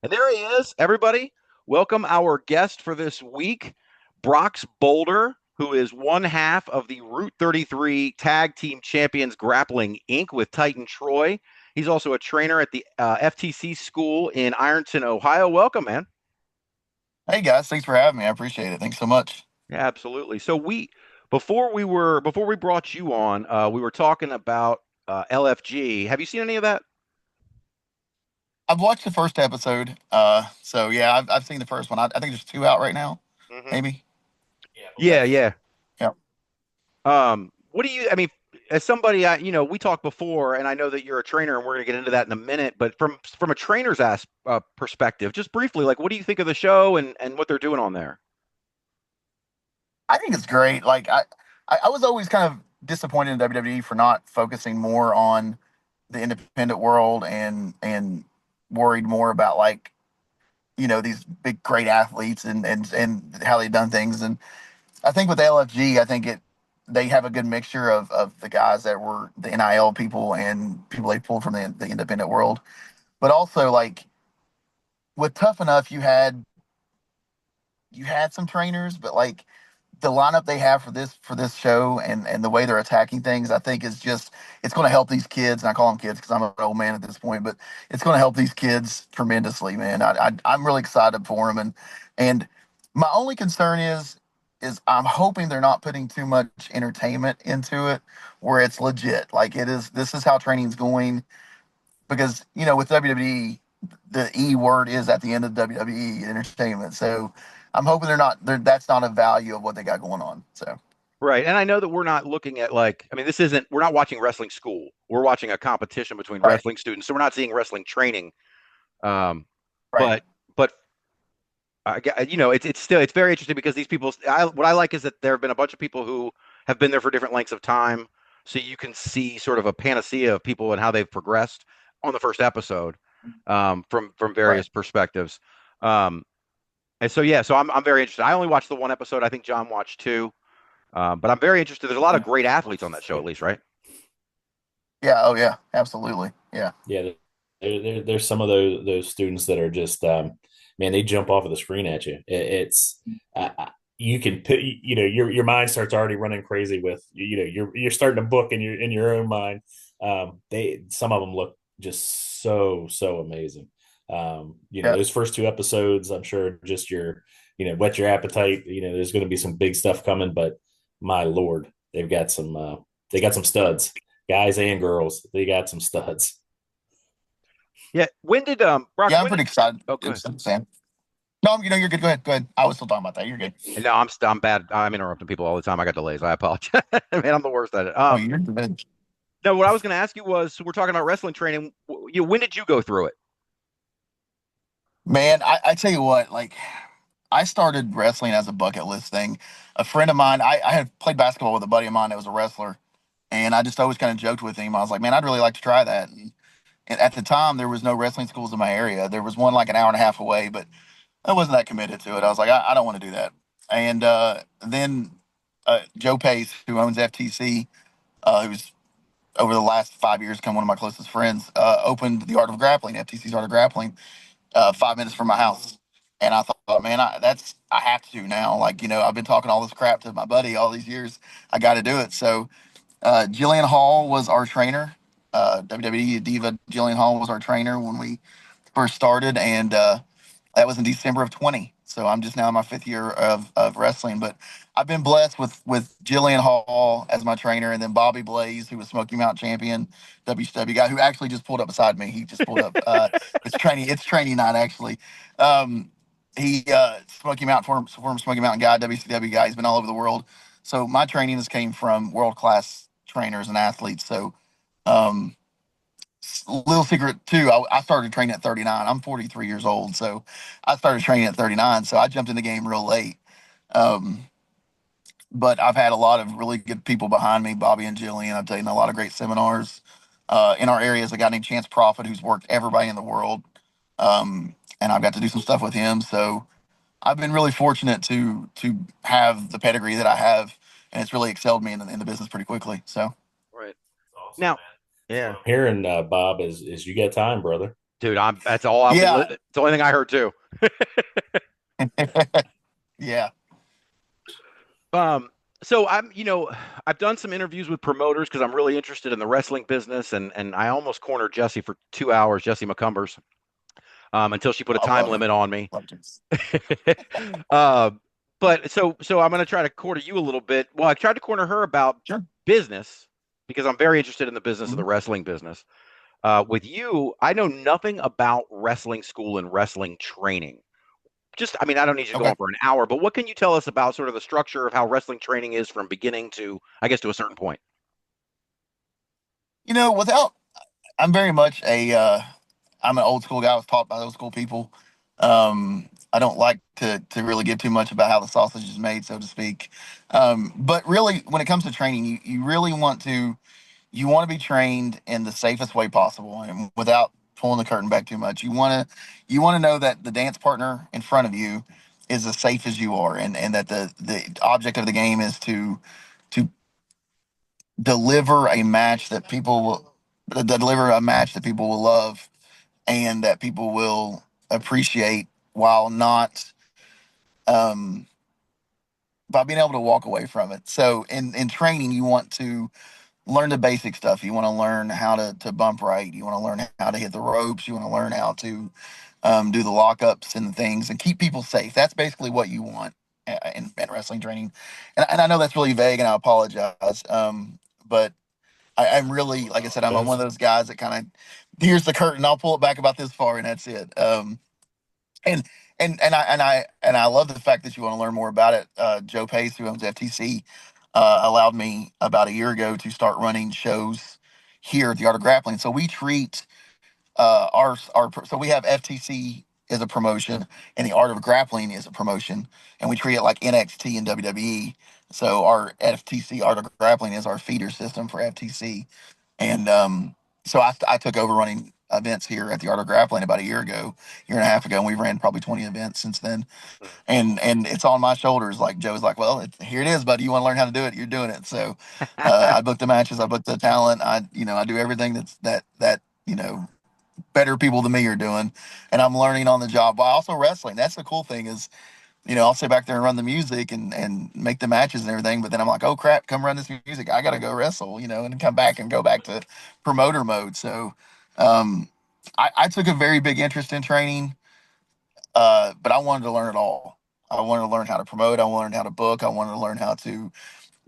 And there he is, everybody. Welcome our guest for this week, Brox Boulder, who is one half of the Route 33 Tag Team Champions Grappling Inc. with Titan Troy. He's also a trainer at the FTC School in Ironton, Ohio. Welcome, man. Hey guys, thanks for having me. I appreciate it. Thanks so much. Yeah, absolutely. So before we brought you on, we were talking about LFG. Have you seen any of that? I've watched the first episode. So yeah, I've seen the first one. I think there's two out right now, Hmm. maybe. Yeah. Yeah, yeah. Yeah. What do you, I mean, as somebody, we talked before, and I know that you're a trainer, and we're going to get into that in a minute. But from a trainer's perspective, just briefly, like, what do you think of the show and what they're doing on there? I think it's great. I was always kind of disappointed in WWE for not focusing more on the independent world and worried more about these big great athletes and how they've done things. And I think with LFG, I think they have a good mixture of the guys that were the NIL people and people they pulled from the independent world. But also like with Tough Enough, you had some trainers, but like the lineup they have for this show and the way they're attacking things, I think is just it's going to help these kids. And I call them kids because I'm an old man at this point, but it's going to help these kids tremendously, man. I'm really excited for them, and my only concern is I'm hoping they're not putting too much entertainment into it, where it's legit. Like it is. This is how training's going because with WWE, the E word is at the end of WWE entertainment. So I'm hoping that's not a value of what they got going on. So Right. And I know that we're not looking at like, I mean, we're not watching wrestling school. We're watching a competition between right, wrestling students. So we're not seeing wrestling training. Um, right. but, but, it's very interesting because what I like is that there have been a bunch of people who have been there for different lengths of time. So you can see sort of a panacea of people and how they've progressed on the first episode, from Right. various perspectives. Um, and so, yeah, so I'm very interested. I only watched the one episode. I think John watched two. But I'm very interested. There's a lot of Yeah. great athletes on that show, at least, right? Yeah. Oh yeah. Absolutely. Yeah. Yeah, there's some of those students that are just man, they jump off of the screen at you. It's you can put your mind starts already running crazy with you're starting to book in your own mind. They some of them look just so amazing. Yeah. Those first two episodes, I'm sure just whet your appetite. There's going to be some big stuff coming, but my lord, they got some studs, guys and girls. They got some studs. Yeah. When did Brox? Yeah. I'm When did? pretty excited. Oh, go ahead. It's Sam. No, you're good. Go ahead. Go ahead. I was still talking about that. You're good. No, I'm bad. I'm interrupting people all the time. I got delays. I apologize. Man, I'm the worst at it. Oh, you're good. No, what I was going to ask you was, so we're talking about wrestling training. When did you go through it? Man, I tell you what, like I started wrestling as a bucket list thing. A friend of mine, I had played basketball with a buddy of mine that was a wrestler, and I just always kind of joked with him. I was like, man, I'd really like to try that. And at the time, there was no wrestling schools in my area. There was one like an hour and a half away, but I wasn't that committed to it. I was like, I don't want to do that. And then Joe Pace, who owns FTC, who's over the last 5 years become one of my closest friends, opened the Art of Grappling, FTC's Art of Grappling, 5 minutes from my house. And I thought, man, I have to now. Like, I've been talking all this crap to my buddy all these years. I got to do it. So Jillian Hall was our trainer. WWE Diva Jillian Hall was our trainer when we first started, and that was in December of 20. So I'm just now in my fifth year of wrestling, but I've been blessed with Jillian Hall as my trainer, and then Bobby Blaze, who was Smoky Mountain champion, WCW guy, who actually just pulled up beside me. He just pulled up. It's training night actually. Um, he Smoky Mountain former Smoky Mountain guy, WCW guy. He's been all over the world. So my training has came from world class trainers and athletes. So um, little secret too, I started training at 39. I'm 43 years old, so I started training at 39. So I jumped in the game real late. Um, but I've had a lot of really good people behind me, Bobby and Jillian. I've taken a lot of great seminars in our areas. A guy named Chance Prophet, who's worked everybody in the world, and I've got to do some stuff with him. So I've been really fortunate to have the pedigree that I have, and it's really excelled me in the business pretty quickly. So Right. Awesome, Now, man. So what yeah. I'm hearing, Bob, is you got time, brother. Dude, that's all I've been. Yeah. It's the only thing I heard too. Yeah. Um, so I've done some interviews with promoters because I'm really interested in the wrestling business, and I almost cornered Jesse for 2 hours, Jesse McCumbers, until she put a time Love her. limit on me. Love James. uh, but so I'm going to try to corner you a little bit. Well, I tried to corner her about Sure. business because I'm very interested in the business of the Mhm. wrestling business. With you, I know nothing about wrestling school and wrestling training. Just, I mean, I don't need you to go Okay. on for an hour, but what can you tell us about sort of the structure of how wrestling training is from beginning to, I guess, to a certain point? Without I'm very much I'm an old school guy. I was taught by old school people. I don't like to really give too much about how the sausage is made, so to speak. But really, when it comes to training, you really want to be trained in the safest way possible, and without pulling the curtain back too much. You want to know that the dance partner in front of you is as safe as you are, and that the object of the game is to deliver a match that people will deliver a match that people will love and that people will appreciate while not um by being able to walk away from it. So in training, you want to learn the basic stuff. You want to learn how to bump right. You want to learn how to hit the ropes. You want to learn how to do the lockups and things and keep people safe. That's basically what you want in wrestling training. And I know that's really vague, and I apologize. But I'm really, like I said, I'm one of those guys that kind of here's the curtain. I'll pull it back about this far, and that's it. And and I love the fact that you want to learn more about it. Joe Pace, who owns FTC, allowed me about a year ago to start running shows here at the Art of Grappling. So we treat our so we have FTC is a promotion and the Art of Grappling is a promotion, and we treat it like NXT and WWE. So our FTC Art of Grappling is our feeder system for FTC, and so I took over running events here at the Art of Grappling about a year and a half ago, and we've ran probably 20 events since then. And it's on my shoulders. Like Joe's like, well, here it is, buddy. You want to learn how to do it? You're doing it. So I book the matches, I book the talent, I do everything that better people than me are doing, and I'm learning on the job while also wrestling. That's the cool thing is, I'll sit back there and run the music and make the matches and everything, but then I'm like, oh crap, come run this music. I gotta go wrestle, and come back and go back to promoter mode. So I took a very big interest in training, but I wanted to learn it all. I wanted to learn how to promote. I wanted how to book. I wanted to learn how to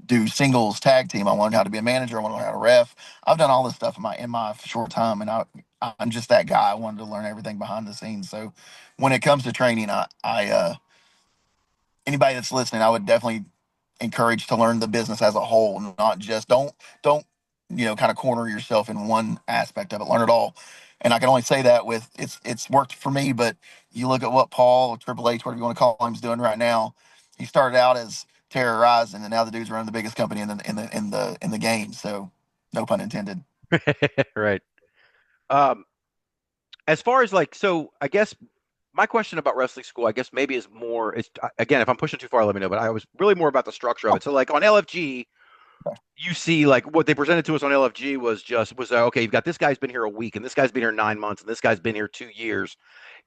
do singles, tag team. I learned how to be a manager. I want to learn how to ref. I've done all this stuff in my short time, and I'm just that guy. I wanted to learn everything behind the scenes. So when it comes to training, I anybody that's listening, I would definitely encourage to learn the business as a whole, not just don't kind of corner yourself in one aspect of it. Learn it all. And I can only say that with it's worked for me, but you look at what Paul or Triple H, whatever you want to call him, is doing right now. He started out as terrorizing, and now the dude's running the biggest company in the game. So, no pun intended. Right. Um, as far as like, so I guess my question about wrestling school, I guess maybe is more is again, if I'm pushing too far, let me know. But I was really more about the structure of Oh, it. So like on LFG, okay. you see like what they presented to us on LFG was okay, you've got this guy's been here a week and this guy's been here 9 months and this guy's been here 2 years.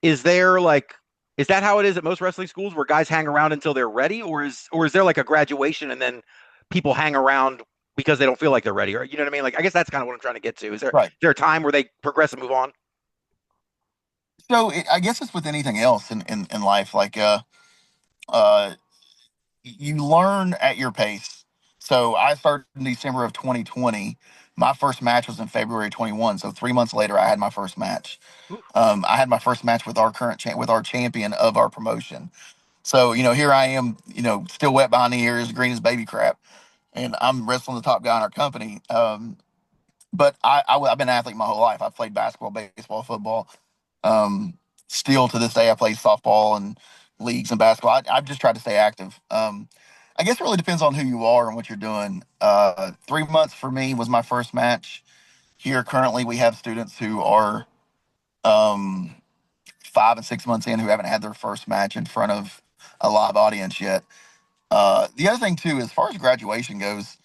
Is there like is that how it is at most wrestling schools where guys hang around until they're ready, or is there like a graduation and then people hang around because they don't feel like they're ready? Or you know what I mean? Like I guess that's kind of what I'm trying to get to. Is Right. there a time where they progress and move on? So I guess it's with anything else in life. Like uh, you learn at your pace. So I started in December of 2020. My first match was in February 21. So 3 months later, I had my first match. Ooh. I had my first match with our with our champion of our promotion. So here I am, still wet behind the ears, green as baby crap, and I'm wrestling the top guy in our company. But I've been an athlete my whole life. I've played basketball, baseball, football. Um, Still to this day, I play softball and leagues and basketball. I've just tried to stay active. I guess it really depends on who you are and what you're doing. 3 months for me was my first match. Here currently, we have students who are um, 5 and 6 months in who haven't had their first match in front of a live audience yet. The other thing too, as far as graduation goes,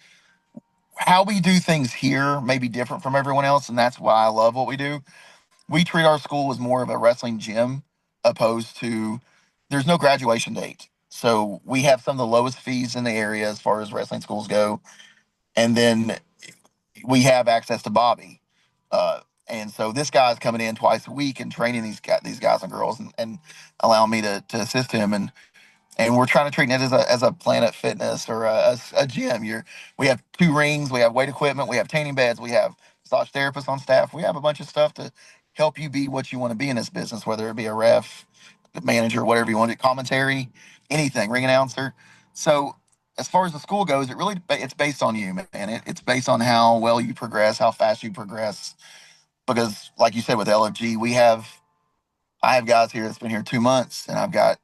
how we do things here may be different from everyone else, and that's why I love what we do. we treat our school as more of a wrestling gym, opposed to, there's no graduation date. So we have some of the lowest fees in the area as far as wrestling schools go. And then we have access to Bobby. Uh, and so this guy's coming in twice a week and training these guys and girls, and allowing me to assist him. And we're trying to treat it as a Planet Fitness or a gym. We have 2 rings, we have weight equipment, we have tanning beds, we have massage therapists on staff. We have a bunch of stuff to help you be what you want to be in this business, whether it be a ref, the manager, whatever you want to, commentary, anything, ring announcer. So as far as the school goes, it's based on you, man. It's based on how well you progress, how fast you progress. Because like you said with LFG, I have guys here that's been here 2 months, and I've got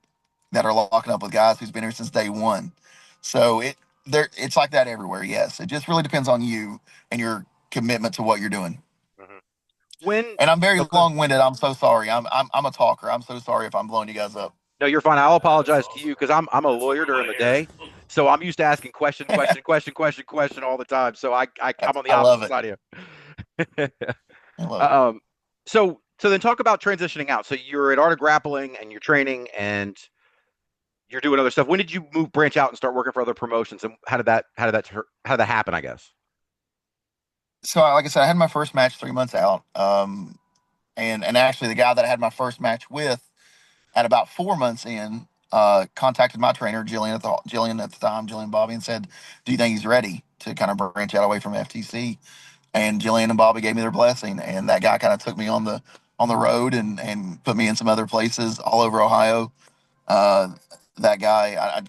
that are locking up with guys who's been here since day one. So it's like that everywhere. Yes, it just really depends on you and your commitment to what you're doing. Mm-hmm. When And I'm very okay. long winded. I'm so sorry. I'm a talker. I'm so sorry if I'm blowing you guys up. No, you're fine. I'll apologize to you because I'm a lawyer during the day, so I'm used to asking question all the time. So I'm on the I love opposite it. side of you. I love it. um, so then talk about transitioning out. So you're at Art of Grappling and you're training and you're doing other stuff. When did you branch out and start working for other promotions? And how did that happen? I guess. So like I said, I had my first match 3 months out. And actually the guy that I had my first match with at about 4 months in, contacted my trainer, Jillian at the time, Jillian Bobby, and said, "Do you think he's ready to kind of branch out away from FTC?" And Jillian and Bobby gave me their blessing, and that guy kind of took me on the road and put me in some other places all over Ohio. Uh, that guy,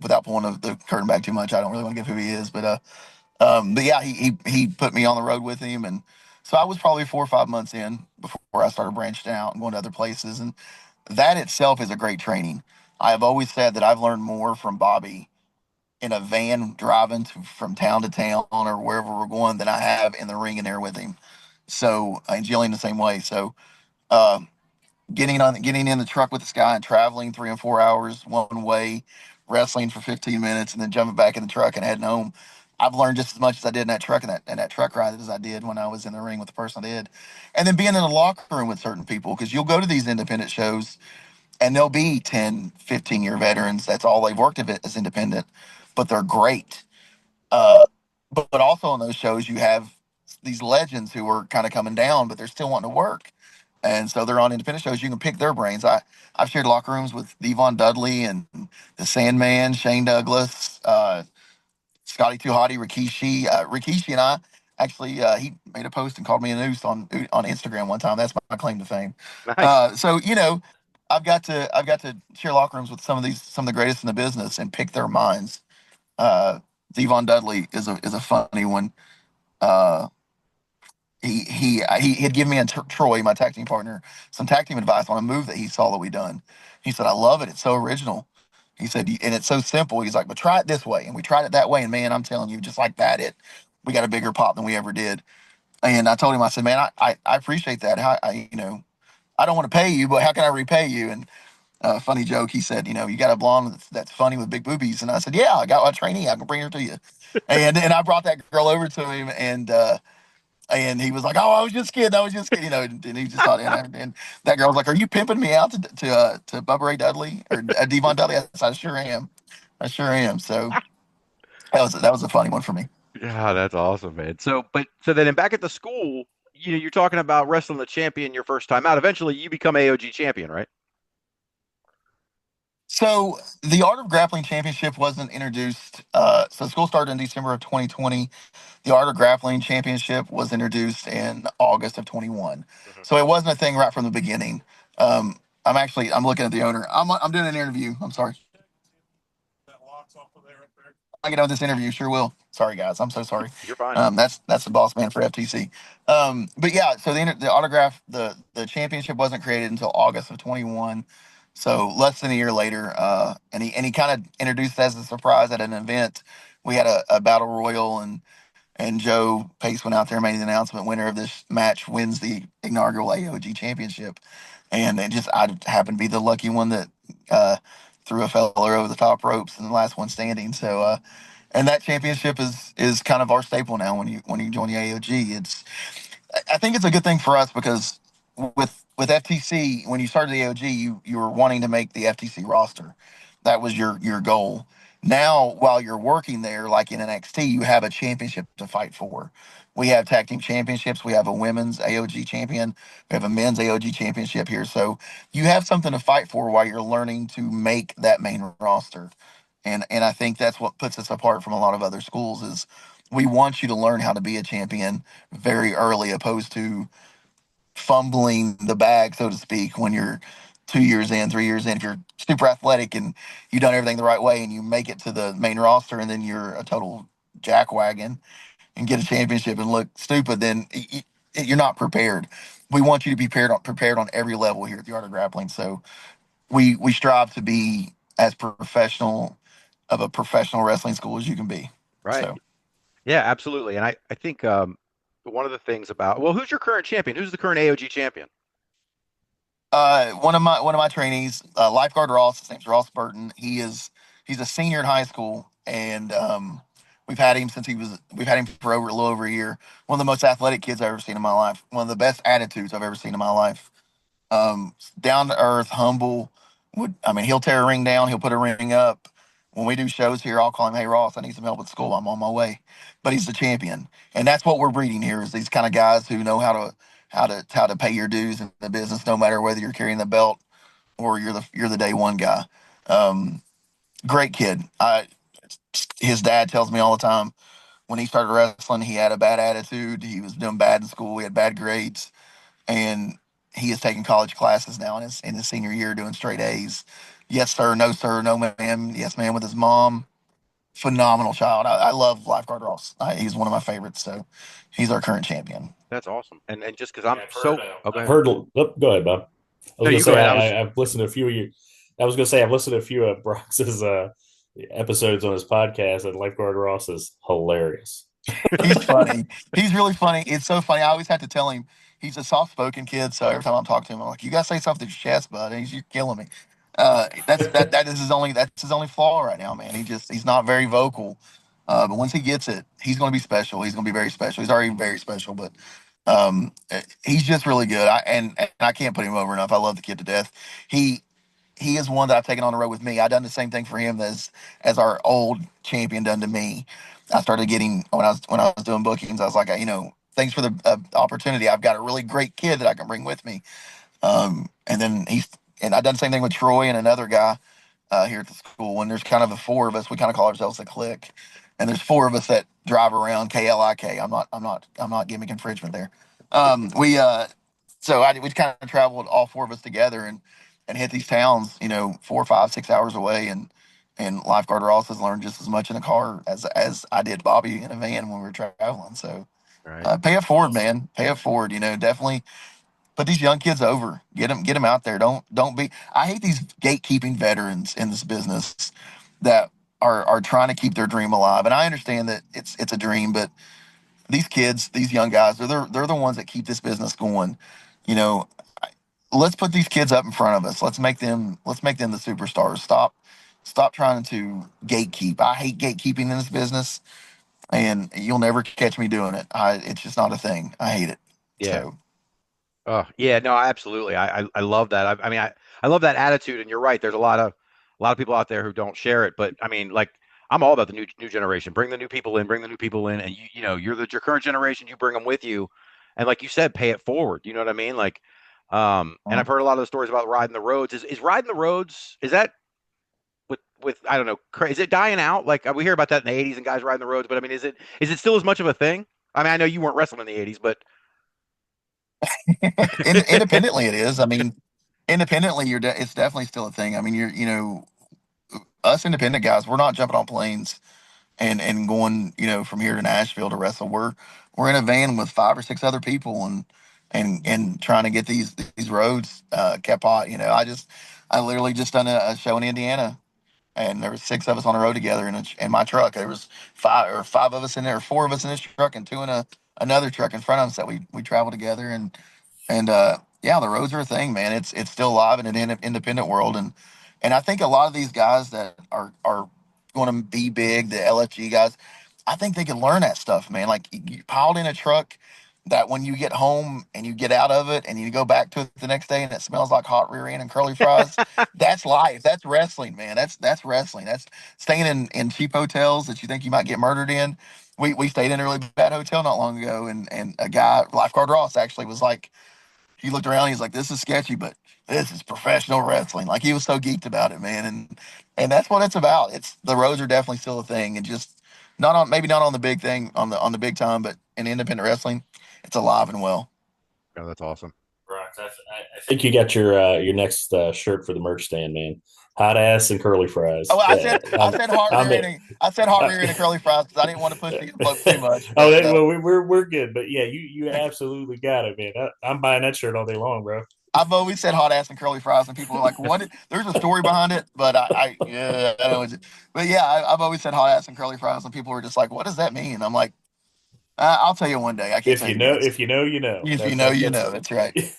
without pulling the curtain back too much, I don't really want to give who he is, but yeah, he put me on the road with him, and so I was probably 4 or 5 months in before I started branching out and going to other places, and that itself is a great training. I have always said that I've learned more from Bobby in a van driving from town to town or wherever we're going than I have in the ring in there with him. So, and Jillian the same way. So, uh, getting in the truck with this guy and traveling 3 and 4 hours one way, wrestling for 15 minutes, and then jumping back in the truck and heading home. I've learned just as much as I did in that truck and that truck ride as I did when I was in the ring with the person I did. And then being in the locker room with certain people, because you'll go to these independent shows and they'll be 10, 15-year veterans. That's all they've worked of it as independent, but they're great. But also on those shows, you have these legends who are kind of coming down, but they're still wanting to work. And so they're on independent shows. You can pick their brains. I've shared locker rooms with Devon Dudley and the Sandman, Shane Douglas, Scotty Too Hottie, Rikishi. Rikishi and I actually, he made a post and called me a noose on Instagram one time. That's my claim to fame. Nice. So I've got to share locker rooms with some of the greatest in the business and pick their minds. Uh, Devon Dudley is a funny one. Uh, he had given me and Troy, my tag team partner, some tag team advice on a move that he saw that we done. He said, "I love it. It's so original." He said, "And it's so simple." He's like, "But try it this way." And we tried it that way, and man, I'm telling you, just like that, we got a bigger pop than we ever did. And I told him, I said, "Man, I appreciate that. I don't want to pay you, but how can I repay you?" And funny joke, he said, "You got a blonde that's funny with big boobies." And I said, "Yeah, I got a trainee. I can bring her to you." And I brought that girl over to him, and he was like, "Oh, I was just kidding. I was just kidding." And he just thought, and that girl was like, "Are you pimping me out to Bubba Ray Dudley or Devon Dudley?" I said, "I sure am. I sure am." So that was a funny one for me. Yeah, that's awesome, man. So then back at the school, you're talking about wrestling the champion your first time out. Eventually, you become AOG champion, right? So the Art of Grappling Championship wasn't introduced. So school started in December of 2020. The Art of Grappling Championship was introduced in August of 21. Mhm. So it wasn't a thing right from the beginning. I'm looking at the owner. I'm doing an interview. I'm sorry. I get on this interview, sure will. Sorry, guys. I'm so sorry. You're fine. That's the boss man for FTC. But yeah, so the autograph, the championship wasn't created until August of 21. So less than a year later, and he kind of introduced it as a surprise at an event. We had a battle royal, and Joe Pace went out there and made the announcement. Winner of this match wins the inaugural AOG championship. And I happened to be the lucky one that uh, threw a fella over the top ropes and the last one standing. So, and that championship is kind of our staple now. When you join the AOG, I think it's a good thing for us because with FTC, when you started the AOG, you were wanting to make the FTC roster. That was your goal. Now, while you're working there, like in NXT, you have a championship to fight for. We have tag team championships. We have a women's AOG champion. We have a men's AOG championship here. So you have something to fight for while you're learning to make that main roster. And I think that's what puts us apart from a lot of other schools is we want you to learn how to be a champion very early, opposed to fumbling the bag, so to speak, when you're 2 years in, 3 years in. If you're super athletic and you've done everything the right way and you make it to the main roster and then you're a total jackwagon and get a championship and look stupid, then you're not prepared. We want you to be prepared on every level here at the Art of Grappling. So we strive to be as professional of a professional wrestling school as you can be. Right. So Yeah, absolutely. And I think one of the things about, well, who's your current champion? Who's the current AOG champion? one of my trainees, lifeguard Ross. His name's Ross Burton. He's a senior in high school, and we've had him for a little over a year. One of the most athletic kids I've ever seen in my life. One of the best attitudes I've ever seen in my life. Down to earth, humble. He'll tear a ring down. He'll put a ring up. When we do shows here, I'll call him, "Hey Ross, I need some help at school. I'm on my way." But he's the champion, and that's what we're breeding here is these kind of guys who know how to pay your dues in the business, no matter whether you're carrying the belt or you're the day one guy. Um, Great kid. His dad tells me all the time when he started wrestling, he had a bad attitude. He was doing bad in school. He had bad grades, and he is taking college classes now in his senior year, doing straight A's. Yes sir, no sir, no ma'am, yes ma'am with his mom. Phenomenal child. I love lifeguard Ross. He's one of my favorites. So he's our current champion. That's awesome. And just because Yeah, I'm so, I've okay. heard. Oh, go ahead, Bob. I was No, gonna you go say ahead. I was, I've listened to a few of you. I was gonna say I've listened to a few of Brox's episodes on his podcast, and Lifeguard Ross is hilarious. He's funny. He's really funny. It's so funny. I always have to tell him he's a soft spoken kid. So every time I'm talking to him, I'm like, "You gotta say something to your chest, bud." And you're killing me. That is his only flaw right now, man. He's not very vocal. But once he gets it, he's going to be special. He's going to be very special. He's already very special, but he's just really good. And I can't put him over enough. I love the kid to death. He he is one that I've taken on the road with me. I done the same thing for him as our old champion done to me. I started getting when I was doing bookings. I was like, thanks for the opportunity. I've got a really great kid that I can bring with me. And I done the same thing with Troy and another guy here at the school. When there's kind of the four of us, we kind of call ourselves a clique. And there's four of us that drive around KLIK. I'm not gimmick infringement there. We so we kind of traveled all four of us together and hit these towns, 4, 5, 6 hours away, and lifeguard Ross has learned just as much in a car as I did Bobby in a van when we were traveling. So right. pay it forward, man. Pay it forward. Definitely put these young kids over. Get them out there. Don't be. I hate these gatekeeping veterans in this business that are trying to keep their dream alive. And I understand that it's a dream, but these kids, these young guys, they're the ones that keep this business going. You know, let's put these kids up in front of us. Let's make them the superstars. Stop trying to gatekeep. I hate gatekeeping in this business, and you'll never catch me doing it. It's just not a thing. I hate it. Yeah. So Oh, yeah, no, absolutely. I love that. I love that attitude, and you're right. There's a lot of people out there who don't share it, but I mean, like I'm all about the new generation. Bring the new people in, and you're your current generation. You bring them with you, and like you said, pay it forward. You know what I mean? Like, and I've heard a lot of the stories about riding the roads. Is riding the roads? Is that with I don't know? Is it dying out? Like we hear about that in the '80s and guys riding the roads, but I mean, is it still as much of a thing? I mean, I know you weren't wrestling in the '80s, but independently, it is. I mean, independently, it's definitely still a thing. I mean, us independent guys, we're not jumping on planes and going, from here to Nashville to wrestle. We're in a van with 5 or 6 other people and trying to get these roads kept hot. I literally just done a show in Indiana, and there was 6 of us on the road together in my truck. There was five of us in there, 4 of us in this truck, and two in another truck in front of us that we travel together. And yeah, the roads are a thing, man. It's still alive in an independent world, and I think a lot of these guys that are going to be big, the LFG guys, I think they can learn that stuff, man. Like you piled in a truck, that when you get home and you get out of it and you go back to it the next day and it smells like hot rear end and curly fries, that's life. That's wrestling, man. That's wrestling. That's staying in cheap hotels that you think you might get murdered in. We stayed in a really bad hotel not long ago, and a guy, lifeguard Ross, actually was like, he looked around, he's like, this is sketchy, but this is professional wrestling. Like, he was so geeked about it, man. And that's what it's about. It's the roads are definitely still a thing, and just not on, maybe not on the big thing, on the big time, but in independent wrestling, it's alive and well. Oh, that's awesome. Brox, I think you got your next shirt for the merch stand, man. Hot ass and curly fries. Oh, I said hot I'm rear it. ending. I said hot Uh, rear ending curly fries because I didn't want to push the envelope too much. oh, But well, we're good, but yeah, you absolutely got it, man. I'm buying that shirt all day long, bro. I've always said hot ass and curly fries, and people are like, "What?" There's a story behind it, but yeah, I know. But yeah, I've always said hot ass and curly fries, and people are just like, "What does that mean?" I'm like, I'll tell you one day. I can't If tell you you know, guys. if you know, you know. If you That know, that you that's know. That's right.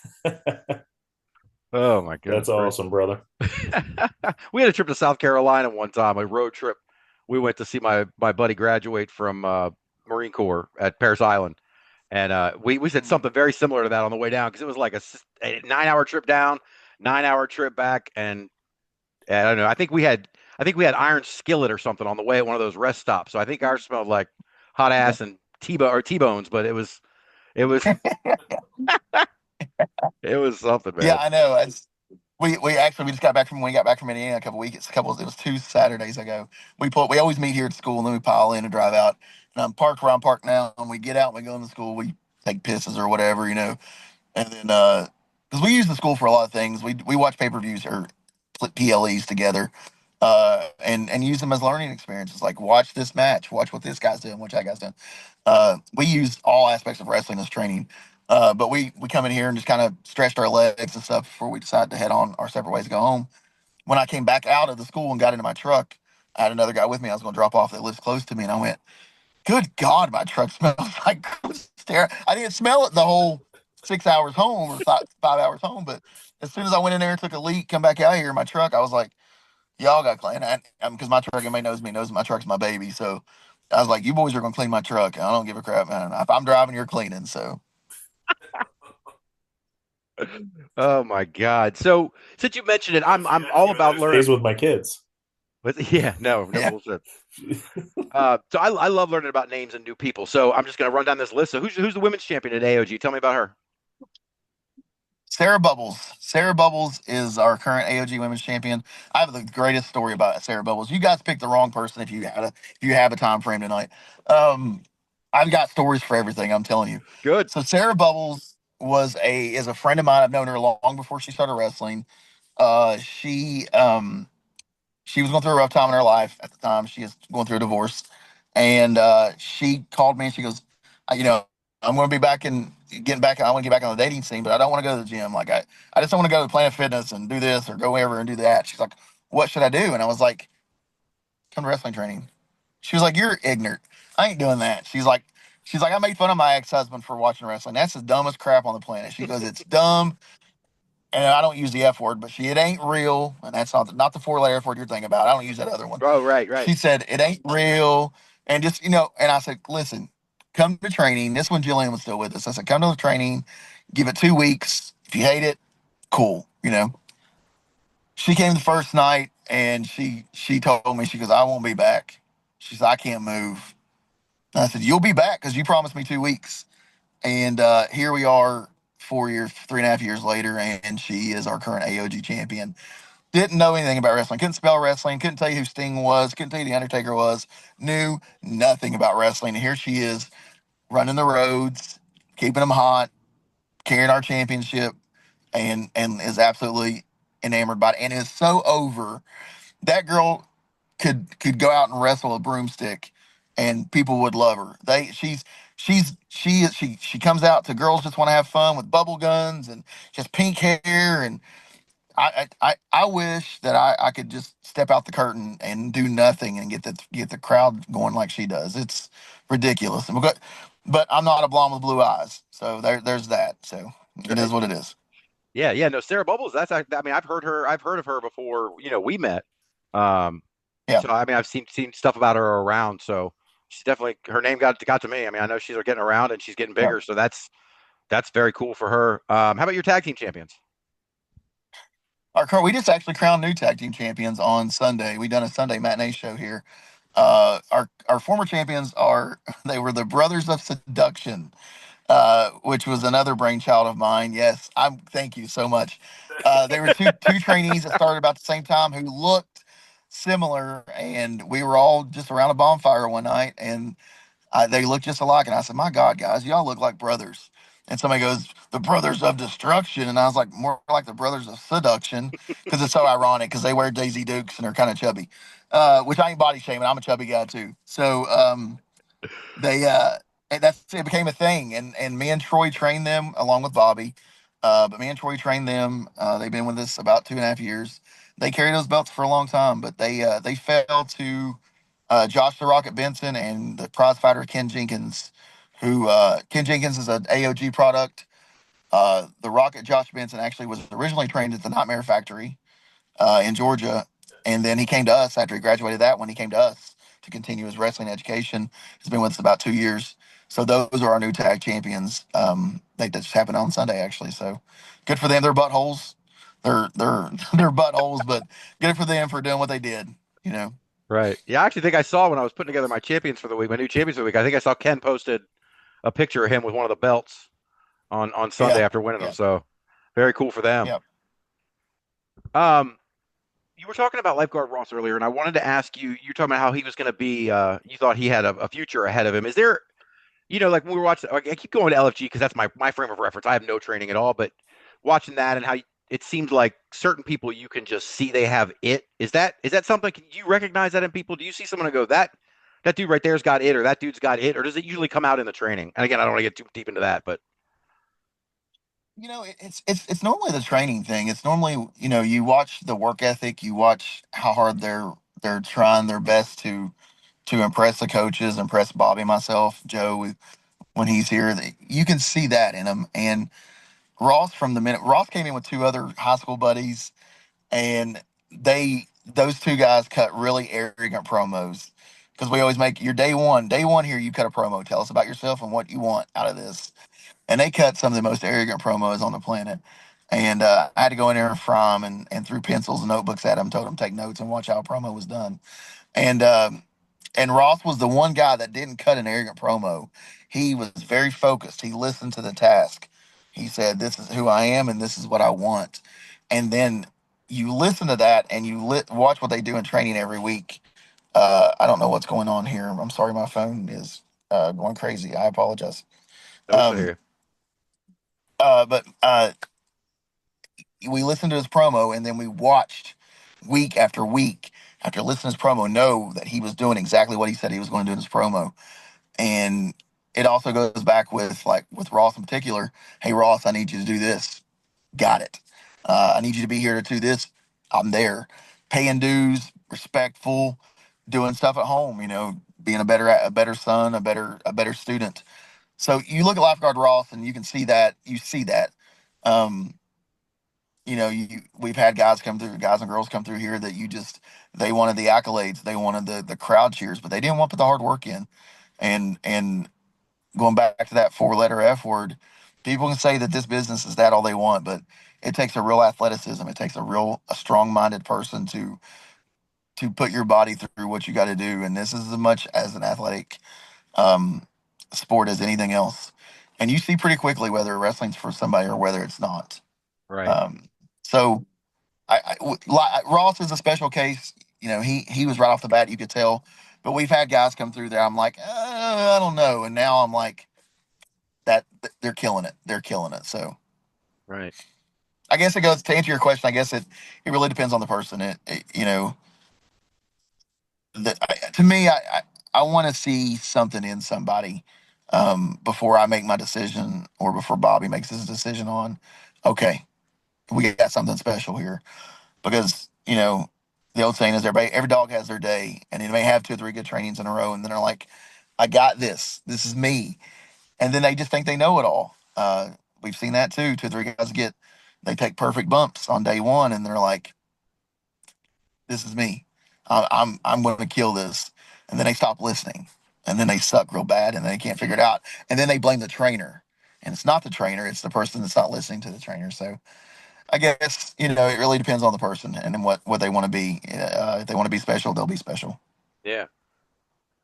Oh my goodness that's gracious. awesome, brother. We had a trip to South Carolina one time, a road trip. We went to see my buddy graduate from Marine Corps at Parris Island, and we said something very similar to that on the way down because it was like a 9 hour trip down, 9 hour trip back, and I don't know. I think we had iron skillet or something on the way at one of those rest stops. So I think ours smelled like hot ass and T-bones, but it was it was something, Yeah, man. I know. We actually we just got back from we got back from Indiana a couple weeks, a couple it was 2 Saturdays ago. We always meet here at school and then we pile in and drive out. And I'm parked where I'm parked now, and we get out and we go into school. We take pisses or whatever, and then because we use the school for a lot of things, we watch pay per views or PLEs together, and use them as learning experiences. Like, watch this match, watch what this guy's doing, what that guy's doing. We use all aspects of wrestling as training. But we come in here and just kind of stretched our legs and stuff before we decided to head on our separate ways to go home. When I came back out of the school and got into my truck, I had another guy with me I was going to drop off that lives close to me, and I went, "Good God, my truck smells like gross stare." I didn't smell it the whole 6 hours home or 5 hours home, but as soon as I went in there and took a leak, come back out here in my truck, I was like, "Y'all got clean." Because my truck, anybody knows me, knows my truck's my baby. So I was like, "You boys are going to clean my truck. I don't give a crap, man. If I'm driving, you're cleaning." So Oh my God. So since you mentioned it, I'm all about learning. Stays with my kids. But yeah, no yeah. bullshit. So I love learning about names and new people. So I'm just gonna run down this list. So who's the women's champion at AOG? Tell me about her. Sarah Bubbles. Sarah Bubbles is our current AOG Women's Champion. I have the greatest story about Sarah Bubbles. You guys picked the wrong person if you have a time frame tonight. Um, I've got stories for everything. I'm telling you. Good. So Sarah Bubbles is a friend of mine. I've known her long before she started wrestling. Uh, she um, she was going through a rough time in her life at the time. She is going through a divorce, and she called me and she goes, you know, I'm going to be back in getting back. I want to get back on the dating scene, but I don't want to go to the gym. Like, I just don't want to go to Planet Fitness and do this or go wherever and do that. She's like, what should I do? And I was like, come to wrestling training. She was like, you're ignorant. I ain't doing that. She's like, I made fun of my ex-husband for watching wrestling. That's the dumbest crap on the planet. She goes, it's dumb, and I don't use the F word, but it ain't real, and that's not the four-letter F word you're thinking about. I don't use that other one. Oh, right, right. She said it ain't real, and just and I said, listen, come to training. This one, Jillian was still with us. I said, come to the training, give it 2 weeks. If you hate it, cool. She came the first night, and she told me, she goes, I won't be back. She said, I can't move. And I said, you'll be back because you promised me 2 weeks. And here we are, 4 years, 3.5 years later, and she is our current AOG champion. Didn't know anything about wrestling. Couldn't spell wrestling. Couldn't tell you who Sting was. Couldn't tell you who the Undertaker was. Knew nothing about wrestling. And here she is, running the roads, keeping them hot, carrying our championship, and is absolutely enamored by it. And is so over. That girl could go out and wrestle a broomstick, and people would love her. She comes out to girls just want to have fun with bubble guns and just pink hair. And I wish that I could just step out the curtain and do nothing and get the crowd going like she does. It's ridiculous. But I'm not a blonde with blue eyes, so there's that. So it is Right. what it is. Yeah, yeah. No, Sarah Bubbles. I mean, I've heard of her before. We met. Um, Yeah. so I mean, I've seen stuff about her around. So she's definitely her name got to me. I mean, I know she's getting around and she's getting Yeah. bigger, so that's very cool for her. How about your tag team champions? We just actually crowned new tag team champions on Sunday. We done a Sunday matinee show here. Our former champions are they were the Brothers of Seduction, which was another brainchild of mine. Yes, I'm. Thank you so much. They were two trainees that started about the same time who looked similar, and we were all just around a bonfire one night, and they looked just alike. And I said, "My God, guys, y'all look like brothers." And somebody goes, "The Brothers of Destruction," and I was like, "More like the Brothers of Seduction," because it's so ironic because they wear Daisy Dukes and are kind of chubby, which I ain't body shaming. I'm a chubby guy too. So they it became a thing, and me and Troy trained them along with Bobby. But me and Troy trained them. They've been with us about 2.5 years. They carried those belts for a long time, but they fell to Josh the Rocket Benson and the prize fighter Ken Jenkins, who Ken Jenkins is an AOG product. The Rocket Josh Benson actually was originally trained at the Nightmare Factory in Georgia, and then he came to us after he graduated that one. He came to us to continue his wrestling education. He's been with us about 2 years. So those are our new tag champions. They just happened on Sunday actually. So good for them. They're buttholes. They're buttholes, but good for them for doing what they did. You know. Right. Yeah, I actually think I saw when I was putting together my champions for the week, my new champions for the week. I think I saw Ken posted a picture of him with one of the belts on Sunday Yeah. after winning them. Yeah. So very cool for them. Yeah. Um, you were talking about Lifeguard Ross earlier, and I wanted to ask you. You're talking about how he was going to be. You thought he had a future ahead of him. Is there, like when we were watching, I keep going to LFG because that's my frame of reference. I have no training at all, but watching that and how it seems like certain people you can just see they have it. Is that something? Can you recognize that in people? Do you see someone and go that dude right there's got it, or that dude's got it, or does it usually come out in the training? And again, I don't want to get too deep into that, but It's normally the training thing. It's normally you watch the work ethic, you watch how hard they're trying their best to impress the coaches, impress Bobby, myself, Joe when he's here. You can see that in him. And Ross, from the minute Ross came in with two other high school buddies, and those two guys cut really arrogant promos because we always make your day one here. You cut a promo, tell us about yourself and what you want out of this, and they cut some of the most arrogant promos on the planet. And I had to go in there and fry them and threw pencils and notebooks at them, told them take notes and watch how a promo was done. And and Ross was the one guy that didn't cut an arrogant promo. He was very focused. He listened to the task. He said, "This is who I am, and this is what I want." And then you listen to that, and watch what they do in training every week. I don't know what's going on here. I'm sorry, my phone is going crazy. I apologize. no, I Um, hear but we listened to his promo, and then we watched week after week after listening to his promo, know that he was doing exactly what he said he was going to do in his promo. And it also goes back with Ross in particular. Hey Ross, I need you to do this. Got it. I need you to be here to do this. I'm there. Paying dues, respectful, doing stuff at home. Being a better son, a better student. So you look at Lifeguard Ross, and you can see that. You see that. Um, we've had guys and girls come through here that they wanted the accolades, they wanted the crowd cheers, but they didn't want to put the hard work in. And going back to that four-letter F word, people can say that this business is that all they want, but it takes a real athleticism. It takes a strong-minded person to put your body through what you got to do. And this is as much as an athletic um, sport as anything else. And you see pretty quickly whether wrestling's for somebody or whether it's not. right. Um, so Ross is a special case. He was right off the bat. You could tell, but we've had guys come through there. I'm like, I don't know, and now I'm like, that they're killing it. They're killing it. So Right. I guess it goes to answer your question. I guess it really depends on the person. To me, I want to see something in somebody before I make my decision or before Bobby makes his decision on. Okay, we got something special here because the old saying is every dog has their day, and they may have two or three good trainings in a row, and then they're like, I got this. This is me, and then they just think they know it all. We've seen that too. Two or three guys they take perfect bumps on day one, and they're like, "This is me. I'm going to kill this," and then they stop listening. and then they suck real bad, and they can't figure it out, and then they blame the trainer, and it's not the trainer; it's the person that's not listening to the trainer. So I guess it really depends on the person and then what they want to be. If they want to be special, they'll be special. Yeah.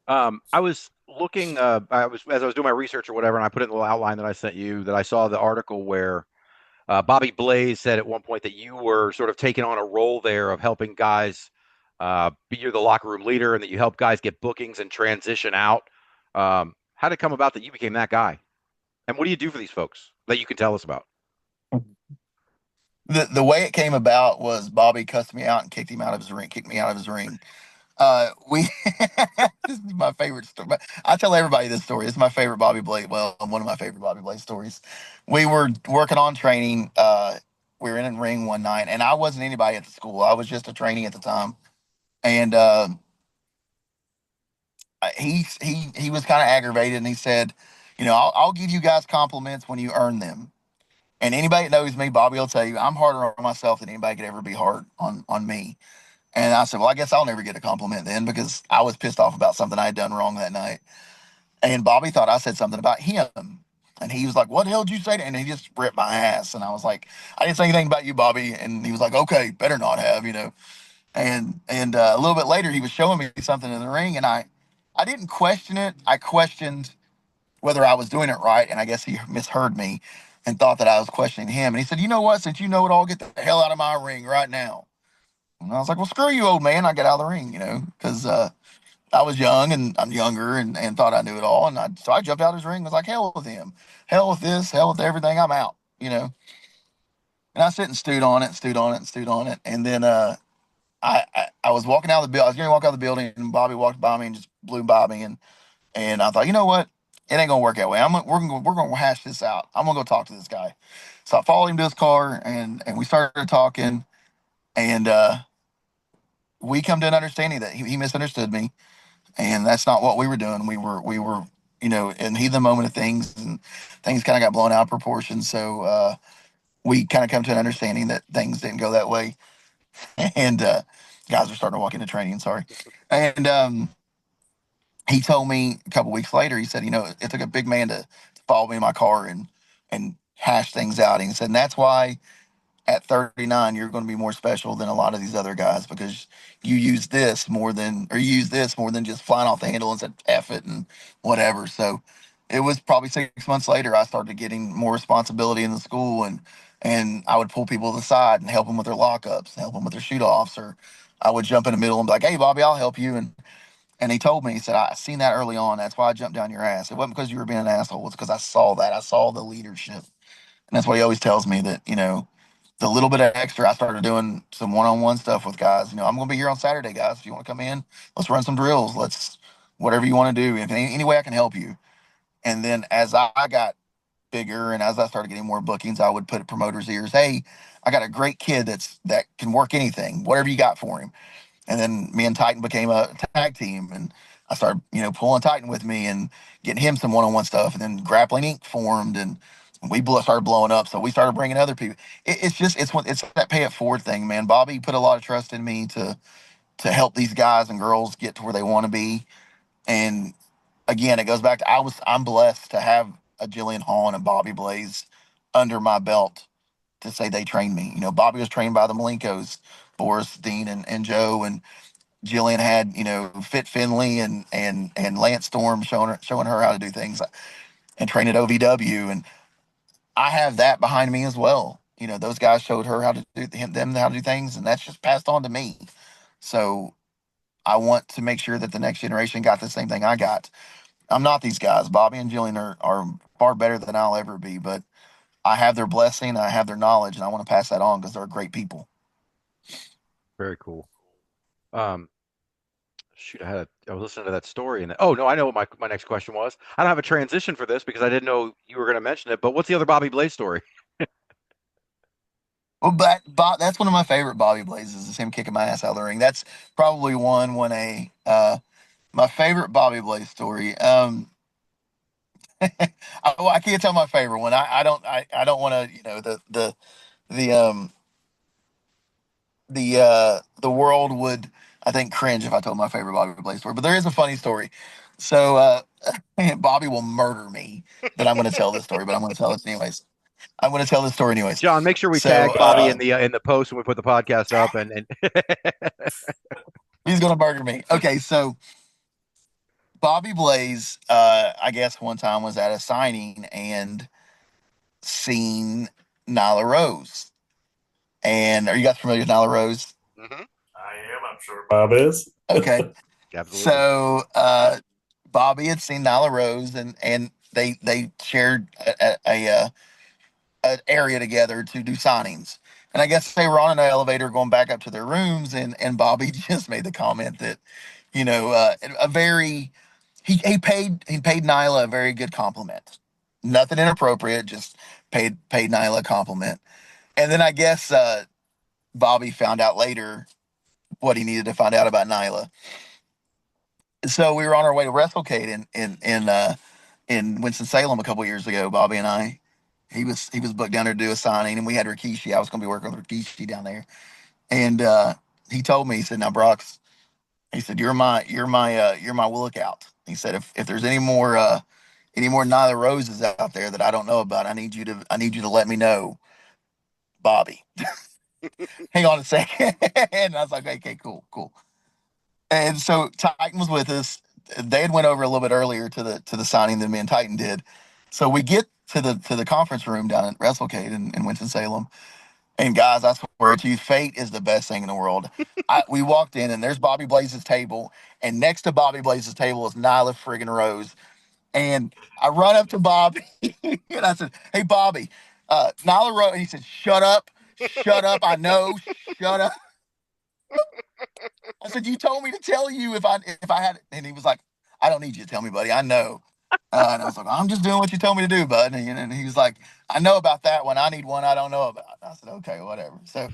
I was looking. I was as I was doing my research or whatever, and I put it in the little outline that I sent you. That I saw the article where Bobby Blaze said at one point that you were sort of taking on a role there of helping guys be you're the locker room leader, and that you help guys get bookings and transition out. How did it come about that you became that guy? And what do you do for these folks that you can tell us about? The way it came about was Bobby cussed me out and kicked me out of his ring. We This is my favorite story. I tell everybody this story. It's my favorite Bobby Blade. Well, one of my favorite Bobby Blade stories. We were working on training. We were in a ring one night, and I wasn't anybody at the school. I was just a trainee at the time, and he was kind of aggravated, and he said, I'll give you guys compliments when you earn them. And anybody that knows me, Bobby will tell you, I'm harder on myself than anybody could ever be hard on me. And I said, well, I guess I'll never get a compliment then because I was pissed off about something I had done wrong that night. And Bobby thought I said something about him. And he was like, what the hell did you say? And he just ripped my ass. And I was like, I didn't say anything about you, Bobby. And he was like, okay, better not have. And a little bit later, he was showing me something in the ring. And I didn't question it. I questioned whether I was doing it right. And I guess he misheard me and thought that I was questioning him. And he said, you know what? Since you know it all, get the hell out of my ring right now. And I was like, well, screw you, old man. I got out of the ring, because I was young and I'm younger and thought I knew it all. So I jumped out of his ring and was like, hell with him. Hell with this. Hell with everything. I'm out. And I sit and stewed on it, stewed on it, and stewed on it. And then I was walking out of the building. I was going to walk out of the building, and Bobby walked by me and just blew by me. And I thought, you know what? It ain't going to work that way. We're going to hash this out. I'm going to go talk to this guy. So I followed him to his car, and we started talking. And we come to an understanding that he misunderstood me, and that's not what we were doing. We were in the moment of things, and things kind of got blown out of proportion. So we kind of come to an understanding that things didn't go that way, and guys are starting to walk into training. Sorry, and he told me a couple weeks later. He said, it took a big man to follow me in my car and hash things out. And he said, and that's why at 39, you're going to be more special than a lot of these other guys because you use this more than just flying off the handle and said F it and whatever. So it was probably 6 months later, I started getting more responsibility in the school and I would pull people to the side and help them with their lockups, help them with their shoot offs, or I would jump in the middle and be like, hey, Bobby, I'll help you. And he told me, he said, I seen that early on. That's why I jumped down your ass. It wasn't because you were being an asshole. It's because I saw that. I saw the leadership. And that's what he always tells me that, the little bit of extra, I started doing some one-on-one stuff with guys. I'm going to be here on Saturday, guys. If you want to come in, let's run some drills. Whatever you want to do. If any way I can help you. And then as I got bigger and as I started getting more bookings, I would put at promoters' ears, hey, I got a great kid that can work anything, whatever you got for him. And then me and Titan became a tag team, and I started, pulling Titan with me and getting him some one-on-one stuff. And then Grappling Inc. formed, and started blowing up. So we started bringing other people. It's that pay it forward thing, man. Bobby put a lot of trust in me to help these guys and girls get to where they want to be. And again, it goes back to I'm blessed to have a Jillian Hall and a Bobby Blaze under my belt to say they trained me. Bobby was trained by the Malenkos, Boris, Dean, and Joe, and Jillian had, Fit Finley and Lance Storm showing her how to do things and train at OVW. And I have that behind me as well. Those guys showed her how to do them how to do things, and that's just passed on to me. So I want to make sure that the next generation got the same thing I got. I'm not these guys. Bobby and Jillian are far better than I'll ever be, but I have their blessing, I have their knowledge, and I want to pass that on because they're great people. Very cool. Um, Shoot, I was listening to that story, and oh no, I know what my next question was. I don't have a transition for this because I didn't know you were going to mention it. But what's the other Bobby Blaze story? Well, but that's one of my favorite Bobby Blazes is him kicking my ass out of the ring. That's probably one a my favorite Bobby Blaze story. I can't tell my favorite one. I don't want to the the world would I think cringe if I told my favorite Bobby Blaze story. But there is a funny story. So Bobby will murder me that I'm going to tell this story, but I'm going to tell it anyways. I'm going to tell this story anyways. John, make sure we So tag Bobby in the post when we put the podcast up, and he's going to murder me. Okay, so Bobby Blaze, I guess one time was at a signing and seen Nyla Rose. And are you guys familiar with Nyla Rose? Mhm. I am. I'm sure Bob is. Okay. Absolutely. So Bobby had seen Nyla Rose, and they shared an area together to do signings. And I guess they were on an elevator going back up to their rooms, and Bobby just made the comment that, a very he paid Nyla a very good compliment. Nothing inappropriate, just paid Nyla a compliment. And then I guess Bobby found out later what he needed to find out about Nyla. So we were on our way to WrestleCade in Winston Salem a couple years ago. Bobby and I, he was booked down there to do a signing, and we had Rikishi. I was going to be working with Rikishi down there, and he told me, he said, "Now, Brox," he said, you're my lookout." He said, "If there's any more Nyla Roses out there that I don't know about, I need you to let me know, Bobby." Hang on a second, and I was like, "Okay, cool, cool." And so Titan was with us. They had went over a little bit earlier to the signing than me and Titan did. So we get to the conference room down at WrestleCade in Winston Salem. And guys, I swear to you, fate is the best thing in the world. We walked in and there's Bobby Blaze's table, and next to Bobby Blaze's table is Nyla friggin' Rose. And I run up to Bobby and I said, "Hey Bobby, Nyla Rose," and he said, shut up, I know, shut up." I said, "You told me to tell you if I had it." And he was like, "I don't need you to tell me, buddy. I know." And I was like, "I'm just doing what you told me to do, bud." And he was like, "I know about that one. I need one I don't know about." I said, "Okay, whatever." So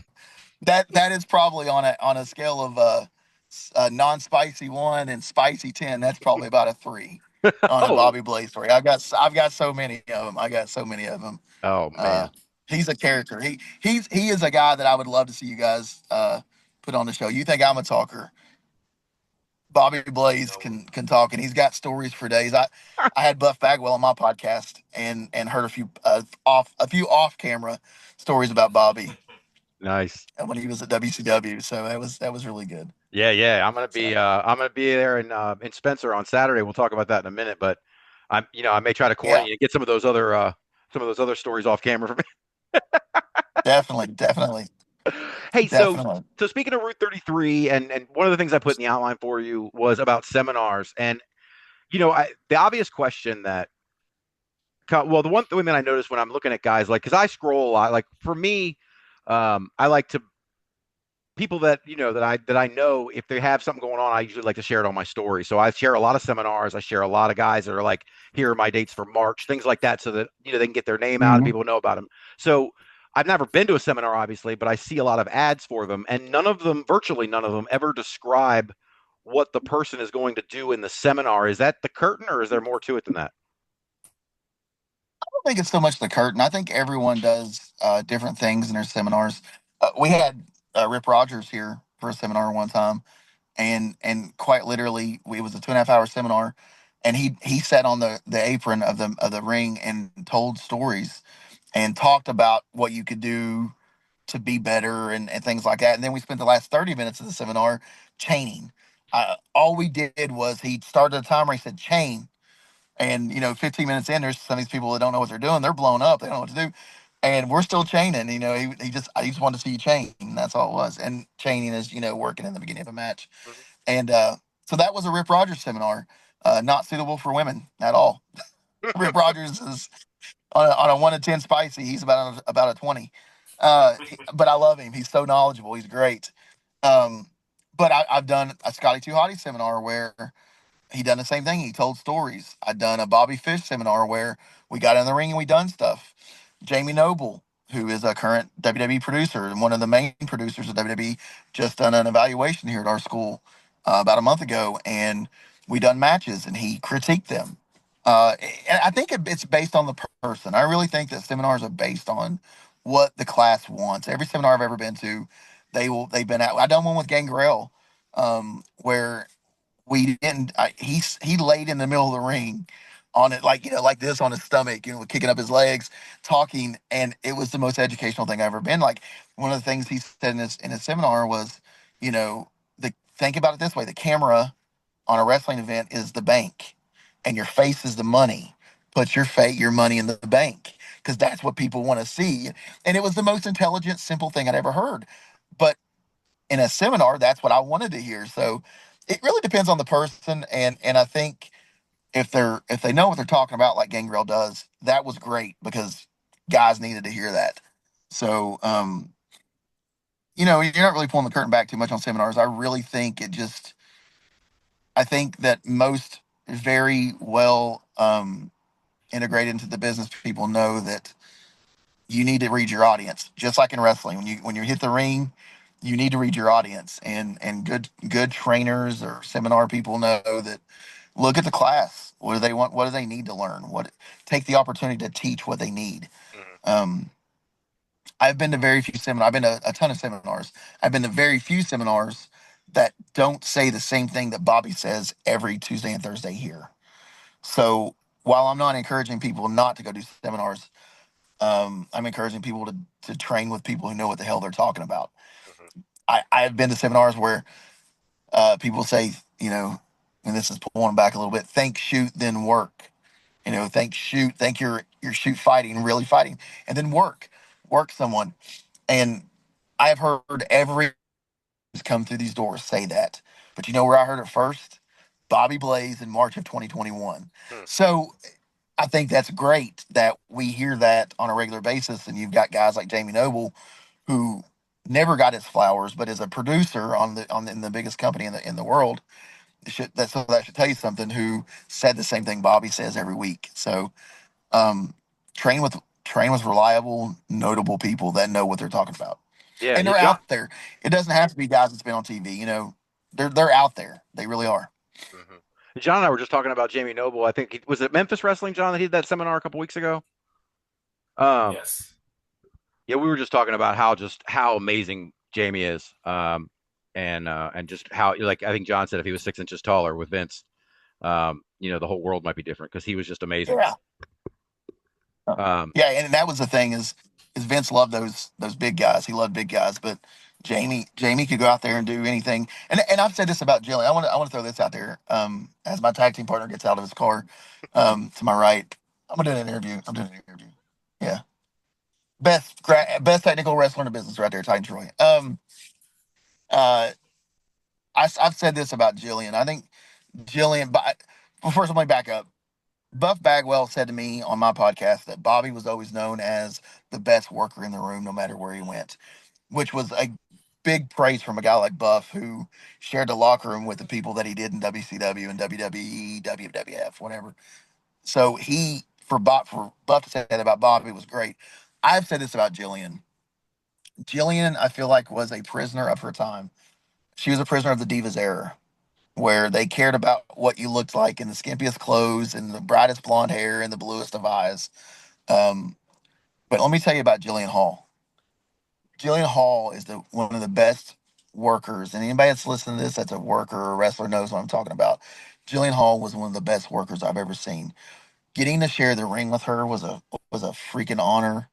that is probably on a scale of non-spicy 1 and spicy 10. That's probably about a 3 on a Oh, Bobby Blaze story. I've got so many of them. I got so many of them. oh Uh, man. he's a character. He is a guy that I would love to see you guys put on the show. You think I'm a talker? Bobby Blaze can talk, and he's got stories for days. I had Buff Bagwell on my podcast and heard a few off camera stories about Bobby Nice. when he was at WCW. So that was really good. Yeah, yeah. I'm gonna So be there in Spencer on Saturday. We'll talk about that in a minute, but I may try to corner yeah, you and get some of those other stories off camera from definitely, definitely, Hey, so definitely. so speaking of Route 33, and one of the things I put in the outline for you was about seminars, and the obvious question that well, the one thing that I noticed when I'm looking at guys like because I scroll a lot, like for me, I like to people that that I know if they have something going on, I usually like to share it on my story. So I share a lot of seminars. I share a lot of guys that are like, here are my dates for March, things like that, so that they can get their name out and Mhm. people know about them. So I've never been to a seminar, obviously, but I see a lot of ads for them, and virtually none of them, ever describe what the person is going to do in the seminar. Is that the curtain, or is there more to it than that? I don't think it's so much the curtain. I think everyone does different things in their seminars. We had Rip Rogers here for a seminar one time, and quite literally, it was a 2.5 hour seminar, and he sat on the apron of the ring and told stories and talked about what you could do to be better and things like that. And then we spent the last 30 minutes of the seminar chaining. All we did was he started a timer. He said chain, and 15 minutes in, there's some of these people that don't know what they're doing. They're blown up. They don't know what to do, and we're still chaining. He just wanted to see you chain. And that's all it was. And chaining is working in the beginning of a match. Mhm. And so that was a Rip Rogers seminar. Not suitable for women at all. Rip Rogers is on a 1 to 10 spicy. He's about a 20. But I love him. He's so knowledgeable. He's great. Um, but I've done a Scotty Too Hottie seminar where he done the same thing. He told stories. I done a Bobby Fish seminar where we got in the ring and we done stuff. Jamie Noble, who is a current WWE producer and one of the main producers of WWE, just done an evaluation here at our school about a month ago, and we done matches and he critiqued them. And I think it's based on the person. I really think that seminars are based on what the class wants. Every seminar I've ever been to, they've been at. I done one with Gangrel, where we didn't. He laid in the middle of the ring, on it like like this on his stomach, kicking up his legs, talking, and it was the most educational thing I've ever been. Like one of the things he said in his seminar was, the think about it this way: the camera on a wrestling event is the bank, and your face is the money. Put your money in the bank because that's what people want to see. And it was the most intelligent, simple thing I'd ever heard. But in a seminar, that's what I wanted to hear. So it really depends on the person, and I think if they know what they're talking about, like Gangrel does, that was great because guys needed to hear that. So you're not really pulling the curtain back too much on seminars. I really think I think that most very well integrated into the business people know that you need to read your audience, just like in wrestling. When you hit the ring, you need to read your audience, and good trainers or seminar people know that. Look at the class. What do they want? What do they need to learn? What Take the opportunity to teach what they need. Mhm. Um, I've been to very few seminars. I've been to a ton of seminars. I've been to very few seminars that don't say the same thing that Bobby says every Tuesday and Thursday here. So while I'm not encouraging people not to go do seminars, I'm encouraging people to train with people who know what the hell they're talking about. Mhm. I've been to seminars where people say, and this is pulling back a little bit, think, shoot, then work. Think you're shoot fighting, really fighting, and then work someone. And I've heard every come through these doors say that. But you know where I heard it first? Bobby Blaze in March of 2021. Mhm. So I think that's great that we hear that on a regular basis. And you've got guys like Jamie Noble who never got his flowers, but is a producer in the biggest company in the world. That should tell you something. Who said the same thing Bobby says every week. So um, train with train with reliable, notable people that know what they're talking about, Yeah, and yeah, they're John. out there. It doesn't have to be guys that's been on TV. They're out there. They really are. Mhm. John and I were just talking about Jamie Noble. I think was it Memphis Wrestling, John, that he did that seminar a couple weeks ago. Um, Yes. yeah, we were just talking about how amazing Jamie is, and just how like I think John said if he was 6 inches taller with Vince, the whole world might be different because he was just amazing. Yeah. Um, Yeah, and that was the thing is Vince loved those big guys. He loved big guys, but Jamie could go out there and do anything. And I've said this about Jillian. I want to throw this out there. As my tag team partner gets out of his car, to my right, I'm gonna do an interview. I'm doing an interview. Yeah, best technical wrestler in the business, right there, Titan Troy. Uh, I've said this about Jillian. I think Jillian. But well, first, let me back up. Buff Bagwell said to me on my podcast that Bobby was always known as the best worker in the room, no matter where he went, which was a big praise from a guy like Buff, who shared the locker room with the people that he did in WCW and WWE, WWF, whatever. So for Buff to say that about Bobby was great. I've said this about Jillian. Jillian, I feel like, was a prisoner of her time. She was a prisoner of the Divas era, where they cared about what you looked like in the skimpiest clothes and the brightest blonde hair and the bluest of eyes. Um, but let me tell you about Jillian Hall. Jillian Hall is one of the best workers, and anybody that's listening to this that's a worker or a wrestler knows what I'm talking about. Jillian Hall was one of the best workers I've ever seen. Getting to share the ring with her was a freaking honor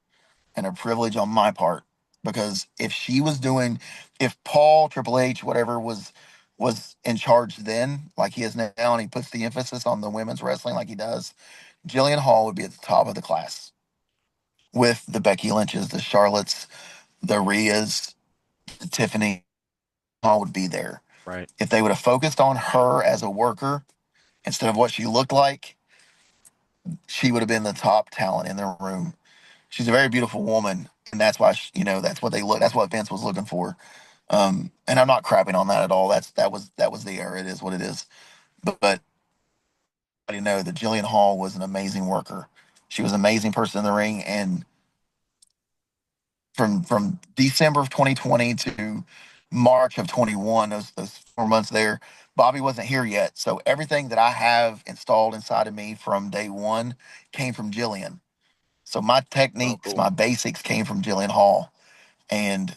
and a privilege on my part, because if Paul Triple H whatever was in charge then, like he is now, and he puts the emphasis on the women's wrestling like he does, Jillian Hall would be at the top of the class with the Becky Lynches, the Charlottes, the Rheas, the Tiffany. Hall would be there right. if they would have focused on her as a worker instead of what she looked like. She would have been the top talent in the room. She's a very beautiful woman, and that's why that's what they look. That's what Vince was looking for. And I'm not crapping on that at all. That was the era. It is what it is. But I know that Jillian Hall was an amazing worker. She was an amazing person in the ring, and from December of 2020 to March of 21, those 4 months there, Bobby wasn't here yet. So everything that I have installed inside of me from day one came from Jillian. So my Oh, techniques, cool. my basics came from Jillian Hall, and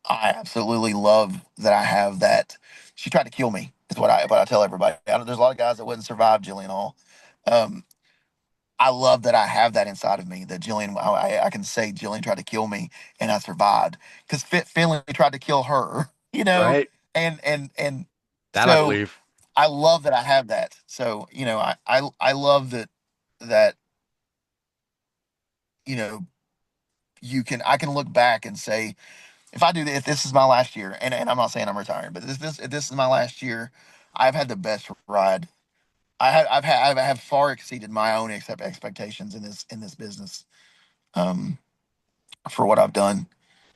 I absolutely love that I have that. She tried to kill me. Is what I tell everybody. There's a lot of guys that wouldn't survive Jillian Hall. Um, I love that I have that inside of me. That Jillian, I can say Jillian tried to kill me and I survived because Finley tried to kill her. Right. And That I so believe. I love that I have that. So I love that you know I can look back and say if this is my last year, and I'm not saying I'm retiring, but if this is my last year, I've had the best ride. I have far exceeded my own expectations in this business, um, for what I've done,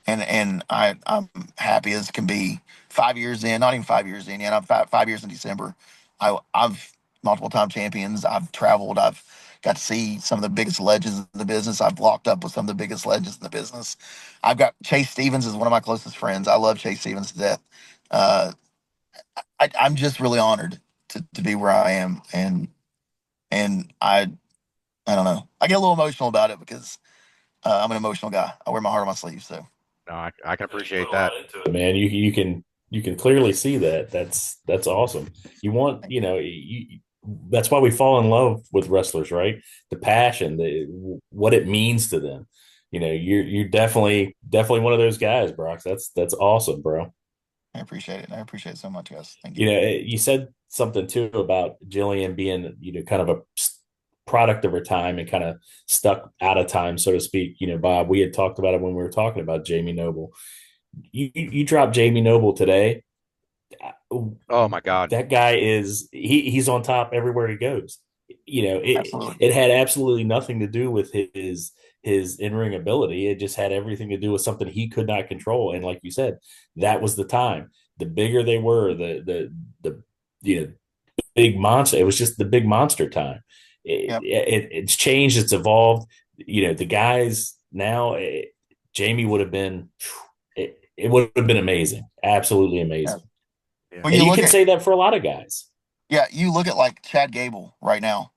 and I'm happy as can be. 5 years in, not even 5 years in yet. I'm 5 years in December. I've multiple time champions. I've traveled. I've got to see some of the biggest legends in the business. I've locked up with some of the biggest legends in the business. I've got Chase Stevens is one of my closest friends. I love Chase Stevens to death. Uh, I'm just really honored to be where I am, and I don't know. I get a little emotional about it because I'm an emotional guy. I wear my heart on my sleeve. So No, I can You put appreciate a lot that. into it, man. You can clearly see that. That's awesome. You want that's why we fall in love with wrestlers, right? The passion, what it means to them. You're definitely one of those guys, Brock. That's awesome, bro. I appreciate it. I appreciate it so much, guys. Thank you. You said something too about Jillian being, kind of a product of her time and kind of stuck out of time, so to speak. Bob, we had talked about it when we were talking about Jamie Noble. You drop Jamie Noble today, Oh my God. that guy he's on top everywhere he goes. Absolutely. It had absolutely nothing to do with his in-ring ability. It just had everything to do with something he could not control. And like you said, that was the time. The bigger they were, the big monster. It was just the big monster time. Yep. It's changed. It's evolved. The guys now. Jamie would have been. It would have been amazing. Absolutely Yeah. amazing. Yeah. Well, And you you look can at say that for a lot of guys. yeah, you look at like Chad Gable right now.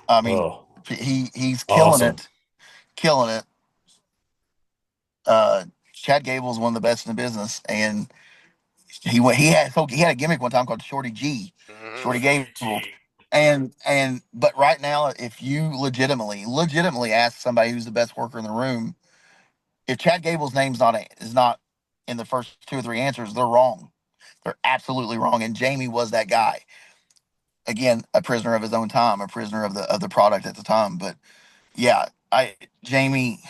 I mean, Oh, he's killing awesome. it, killing it. Uh, Chad Gable is one of the best in the business, and he had a gimmick one time called Shorty G, Hmm. Shorty Gable, and but right now, if you legitimately ask somebody who's the best worker in the room, if Chad Gable's name's not in the first two or three answers, they're wrong. They're absolutely wrong. And Jamie was that guy. Again, a prisoner of his own time, a prisoner of the product at the time. But yeah, I Jamie,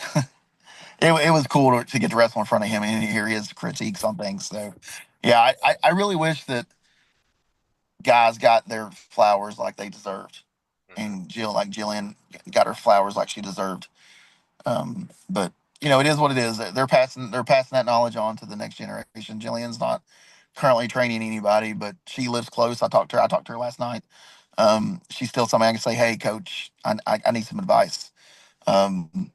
it was cool to get to wrestle in front of him and hear his critiques on things. So yeah, I really wish that guys got their flowers like they deserved, Hmm. and Jillian got her flowers like she deserved. But it is what it is. They're passing that knowledge on to the next generation. Jillian's not currently training anybody, but she lives close. I talked to her last night. She's still somebody I can say, "Hey, coach, I need some advice." Um,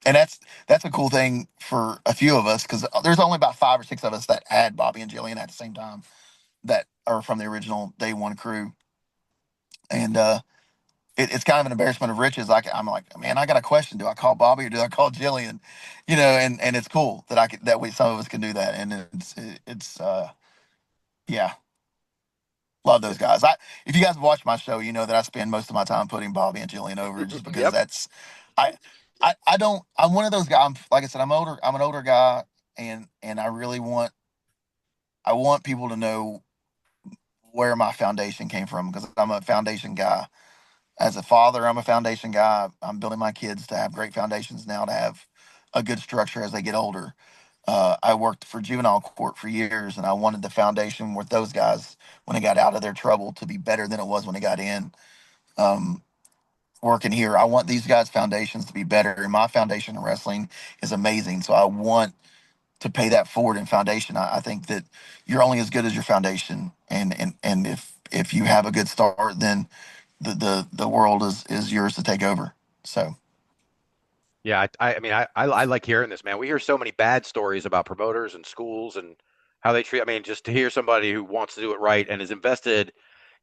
and that's a cool thing for a few of us because there's only about 5 or 6 of us that had Bobby and Jillian at the same time that are from the original day one crew, and it's kind of an embarrassment of riches. I'm like, man, I got a question. Do I call Bobby or do I call Jillian? And it's cool that some of us can do that, and it's yeah, love those guys. If you guys watch my show, you know that I spend most of my time putting Bobby and Jillian over just because Yep. I I don't I'm one of those guys. Like I said, I'm an older guy, and I want people to know where my foundation came from because I'm a foundation guy. As a father, I'm a foundation guy. I'm building my kids to have great foundations now to have a good structure as they get older. I worked for juvenile court for years, and I wanted the foundation with those guys when they got out of their trouble to be better than it was when they got in. Um, Working here, I want these guys' foundations to be better, and my foundation in wrestling is amazing. So I want to pay that forward in foundation. I think that you're only as good as your foundation, and if you have a good start, then the world is yours to take over. So Yeah. I mean, I like hearing this, man. We hear so many bad stories about promoters and schools and how they treat. I mean, just to hear somebody who wants to do it right and is invested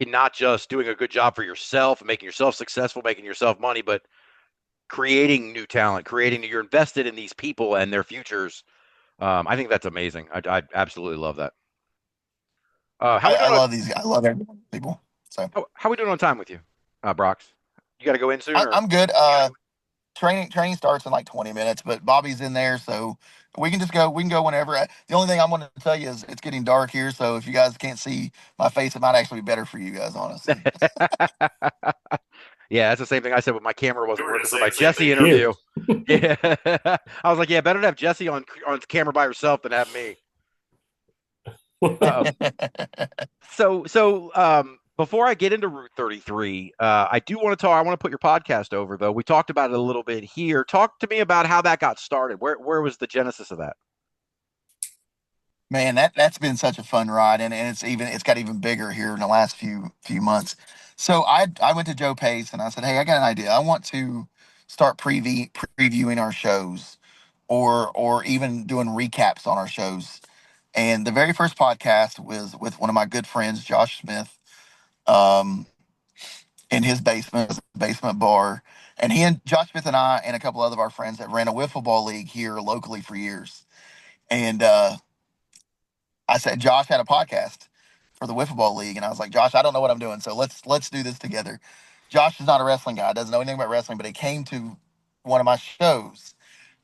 in not just doing a good job for yourself and making yourself successful, making yourself money, but creating new talent, you're invested in these people and their futures. I think that's amazing. I absolutely love that. How we doing? I love these guys. I love every one of these people. So How we doing on time with you, Brox? You got to go in soon, or I'm good. Training starts in like 20 minutes, but Bobby's in there, so we can just go. We can go whenever. The only thing I want to tell you is it's getting dark here, so if you guys can't see my face, it might actually be better for you guys, honestly. yeah, that's the same thing I said when my camera We wasn't were going to working for say my the same Jesse thing to you. interview. Yeah, I was like, yeah, better to have Jesse on camera by herself than have me. Um, before I get into Route 33, I do want to talk. I want to put your podcast over, though. We talked about it a little bit here. Talk to me about how that got started. Where was the genesis of that? Man, that's been such a fun ride, and it's got even bigger here in the last few months. So I went to Joe Pace and I said, hey, I got an idea. I want to start previewing our shows, or even doing recaps on our shows. And the very first podcast was with one of my good friends, Josh Smith, um, in his basement bar. And he and Josh Smith and I and a couple other of our friends that ran a wiffle ball league here locally for years. And I said Josh had a podcast for the wiffle ball league, and I was like, Josh, I don't know what I'm doing, so let's do this together. Josh is not a wrestling guy, doesn't know anything about wrestling, but he came to one of my shows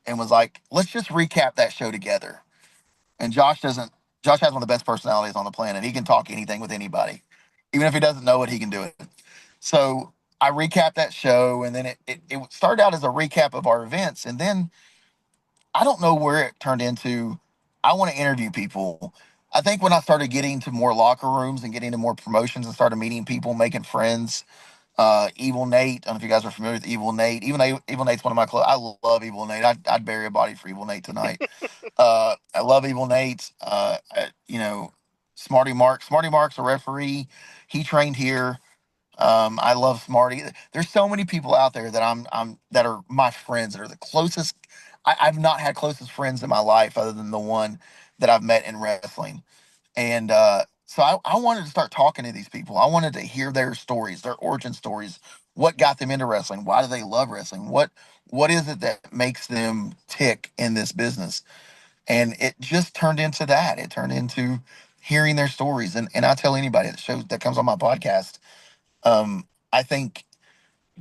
and was like, let's just recap that show together. And Josh doesn't. Josh has one of the best personalities on the planet. He can talk anything with anybody, even if he doesn't know it, he can do it. So I recapped that show, and then it started out as a recap of our events, and then I don't know where it turned into. I want to interview people. I think when I started getting to more locker rooms and getting to more promotions and started meeting people, making friends, Evil Nate. I don't know if you guys are familiar with Evil Nate. Even Evil Nate's one of my close. I love Evil Nate. I'd bury a body for Evil Nate tonight. I love Evil Nate. Smarty Mark. Smarty Mark's a referee. He trained here. I love Smarty. There's so many people out there that I'm that are my friends that are the closest. I've not had closest friends in my life other than the one that I've met in wrestling. And so I wanted to start talking to these people. I wanted to hear their stories, their origin stories, what got them into wrestling, why do they love wrestling, what is it that makes them tick in this business. And it just turned into that. It turned into hearing their stories. And I tell anybody that comes on my podcast, I think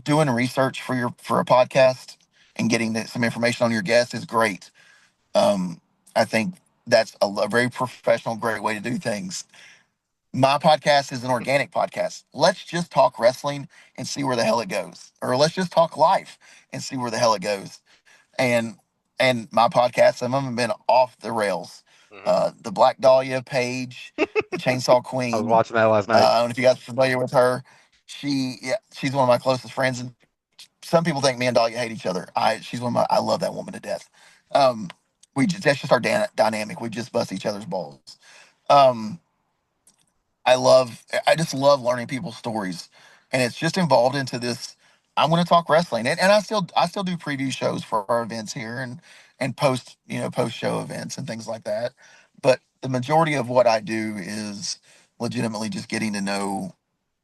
doing research for a podcast and getting some information on your guest is great. I think that's a very professional, great way to do things. My podcast is an organic podcast. Let's just talk wrestling and see where the hell it goes, or let's just talk life and see where the hell it goes. And my podcast, some of them have been off the rails. Mhm. The Black Dahlia page, the Chainsaw I was Queen. watching that last night. I don't know if you guys are familiar with her. She's one of my closest friends, and some people think me and Dahlia hate each other. She's one of my. I love that woman to death. Um, that's just our dynamic. We just bust each other's balls. Um, I just love learning people's stories, and it's just involved into this. I'm going to talk wrestling, and I still do preview shows for our events here, and post show events and things like that. But the majority of what I do is legitimately just getting to know